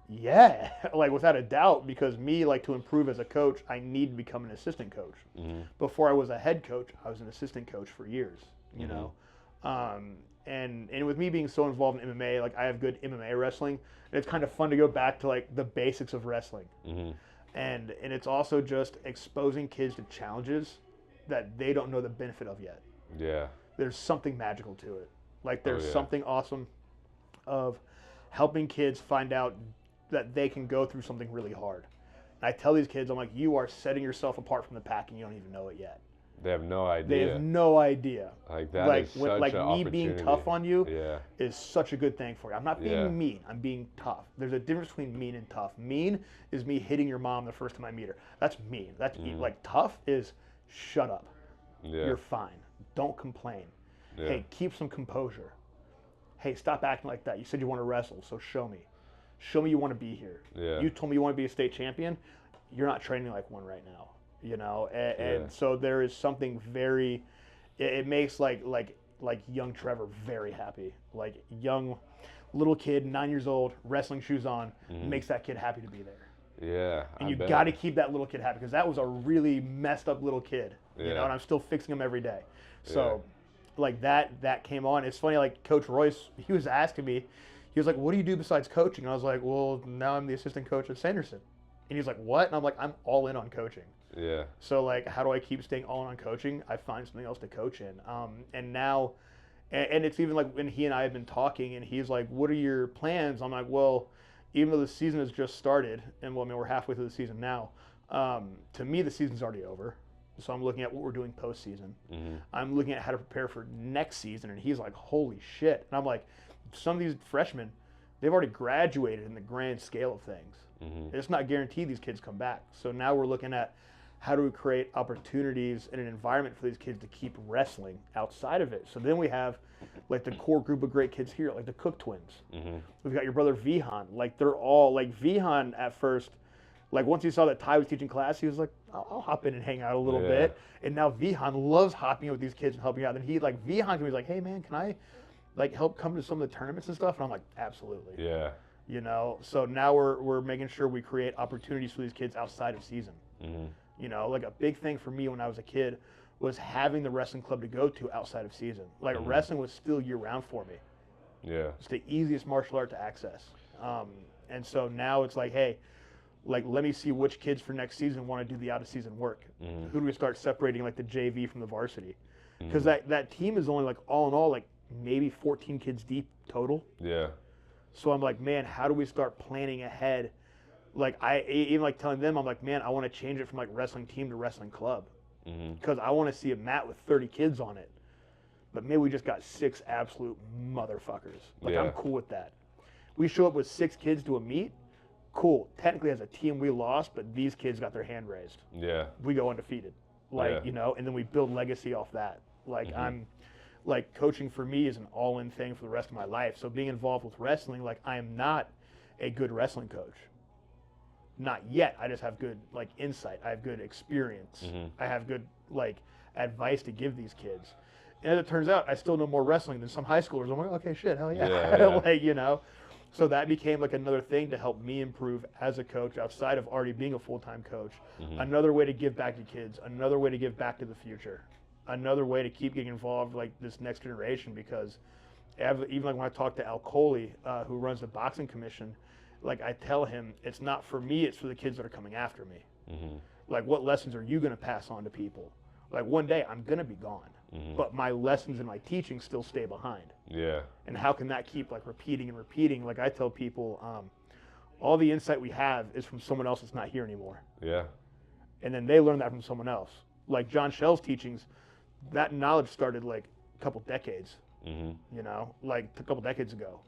yeah, like without a doubt, because me, like to improve as a coach, I need to become an assistant coach. Before I was a head coach, I was an assistant coach for years, you know? And with me being so involved in MMA, like I have good MMA wrestling, and it's kind of fun to go back to like the basics of wrestling. And it's also just exposing kids to challenges that they don't know the benefit of yet. Yeah. There's something magical to it. Like there's something awesome of helping kids find out that they can go through something really hard. And I tell these kids, I'm like, you are setting yourself apart from the pack and you don't even know it yet. They have no idea. They have no idea. Like that is such an opportunity. Me being tough on you is such a good thing for you. I'm not being mean. I'm being tough. There's a difference between mean and tough. Mean is me hitting your mom the first time I meet her. That's mean. That's like tough is shut up. You're fine. Don't complain. Hey, keep some composure. Hey, stop acting like that. You said you want to wrestle, so show me. Show me you want to be here. You told me you want to be a state champion. You're not training like one right now. You know, and so there is something very, it makes like young Trevor very happy. Like young little kid, 9 years old, wrestling shoes on, makes that kid happy to be there. Yeah. And you got to keep that little kid happy, because that was a really messed up little kid. You know, and I'm still fixing him every day. So like that came on. It's funny, like Coach Royce, he was asking me, he was like, what do you do besides coaching? And I was like, well, now I'm the assistant coach at Sanderson. And he's like, what? And I'm like, I'm all in on coaching. Yeah. So like, how do I keep staying all in on coaching? I find something else to coach in. And now, and it's even like when he and I have been talking, and he's like, what are your plans? I'm like, well, even though the season has just started, and well, I mean, we're halfway through the season now. To me, the season's already over. So I'm looking at what we're doing postseason. I'm looking at how to prepare for next season. And he's like, holy shit. And I'm like, some of these freshmen, they've already graduated in the grand scale of things. It's not guaranteed these kids come back. So now we're looking at how do we create opportunities and an environment for these kids to keep wrestling outside of it. So then we have like the core group of great kids here, like the Cook twins. We've got your brother Vihan. Like they're all, like Vihan at first, like once he saw that Ty was teaching class, he was like, I'll hop in and hang out a little bit. And now Vihan loves hopping with these kids and helping out. And he like, Vihan was like, hey man, can I like help come to some of the tournaments and stuff? And I'm like, absolutely. Yeah. You know, so now we're making sure we create opportunities for these kids outside of season. You know, like a big thing for me when I was a kid was having the wrestling club to go to outside of season. Like wrestling was still year round for me. Yeah. It's the easiest martial art to access. And so now it's like, hey, like, let me see which kids for next season want to do the out-of-season work. Who do we start separating, like, the JV from the varsity? Because that team is only, like, all in all, like, maybe 14 kids deep total. Yeah. So I'm like, man, how do we start planning ahead? Like, I even, like, telling them, I'm like, man, I want to change it from, like, wrestling team to wrestling club. Because I want to see a mat with 30 kids on it. But maybe we just got 6 absolute motherfuckers. Like, I'm cool with that. We show up with 6 kids to a meet. Cool. Technically, as a team, we lost, but these kids got their hand raised. Yeah. We go undefeated. Like, you know, and then we build legacy off that. Like, like, coaching for me is an all-in thing for the rest of my life. So being involved with wrestling, like, I am not a good wrestling coach. Not yet. I just have good, like, insight. I have good experience. I have good, like, advice to give these kids. And as it turns out, I still know more wrestling than some high schoolers. I'm like, okay, shit, hell yeah. Like, you know. So that became like another thing to help me improve as a coach outside of already being a full-time coach. Another way to give back to kids, another way to give back to the future, another way to keep getting involved like this next generation, because even like when I talk to Al Coley, who runs the boxing commission, like I tell him, it's not for me, it's for the kids that are coming after me. Like, what lessons are you going to pass on to people? Like, one day I'm going to be gone, but my lessons and my teaching still stay behind. Yeah. And how can that keep like repeating and repeating? Like I tell people, all the insight we have is from someone else that's not here anymore. Yeah. And then they learn that from someone else. Like John Shell's teachings, that knowledge started like a couple decades, you know, like a couple decades ago.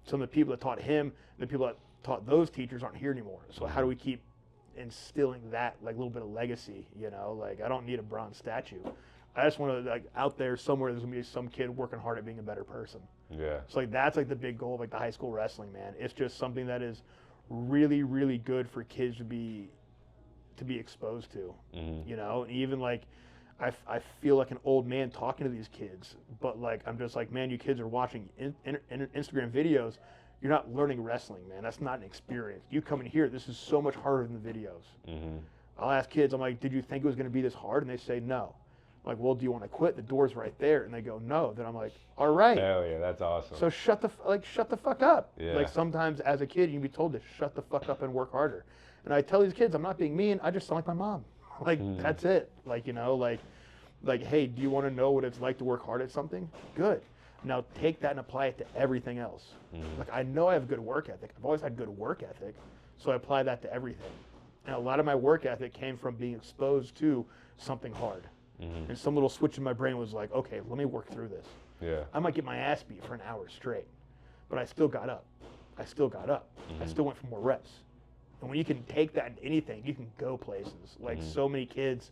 Some of the people that taught him, the people that taught those teachers aren't here anymore. So how do we keep instilling that like little bit of legacy, you know? Like, I don't need a bronze statue. I just want to, like, out there somewhere there's gonna be some kid working hard at being a better person. Yeah. So like that's like the big goal of like the high school wrestling, man. It's just something that is really, really good for kids to be exposed to. You know, and even like I feel like an old man talking to these kids, but like I'm just like, man, you kids are watching Instagram videos. You're not learning wrestling, man. That's not an experience. You come in here, this is so much harder than the videos. I'll ask kids, I'm like, did you think it was going to be this hard? And they say no. I'm like, well, do you want to quit? The door's right there. And they go, no. Then I'm like, all right. Hell yeah, that's awesome. So shut the fuck up. Yeah. Like, sometimes as a kid, you can be told to shut the fuck up and work harder. And I tell these kids, I'm not being mean. I just sound like my mom. Like, that's it. Like, you know, like, hey, do you want to know what it's like to work hard at something? Good. Now take that and apply it to everything else. Like, I know I have good work ethic. I've always had good work ethic. So I apply that to everything. And a lot of my work ethic came from being exposed to something hard. And some little switch in my brain was like, okay, let me work through this. Yeah. I might get my ass beat for an hour straight, but I still got up. I still went for more reps. And when you can take that into anything, you can go places. Like, so many kids,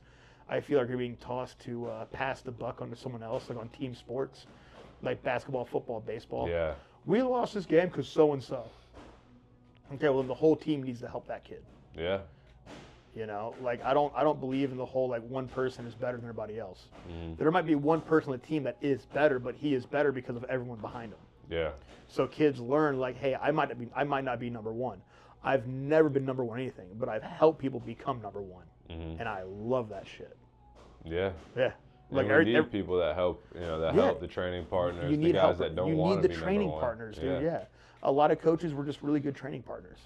I feel like are being tossed to pass the buck onto someone else, like on team sports, like basketball, football, baseball. Yeah. We lost this game because so-and-so. Okay, well, then the whole team needs to help that kid. Yeah. You know, like I don't believe in the whole like one person is better than everybody else. There might be one person on the team that is better, but he is better because of everyone behind him. Yeah. So kids learn like, hey, I might not be number one. I've never been number one anything, but I've helped people become number one, and I love that shit. Yeah. Yeah. Like, we need people that help, you know, help the training partners, the guys that don't want to be number one. You need the training partners, dude. Yeah. A lot of coaches were just really good training partners.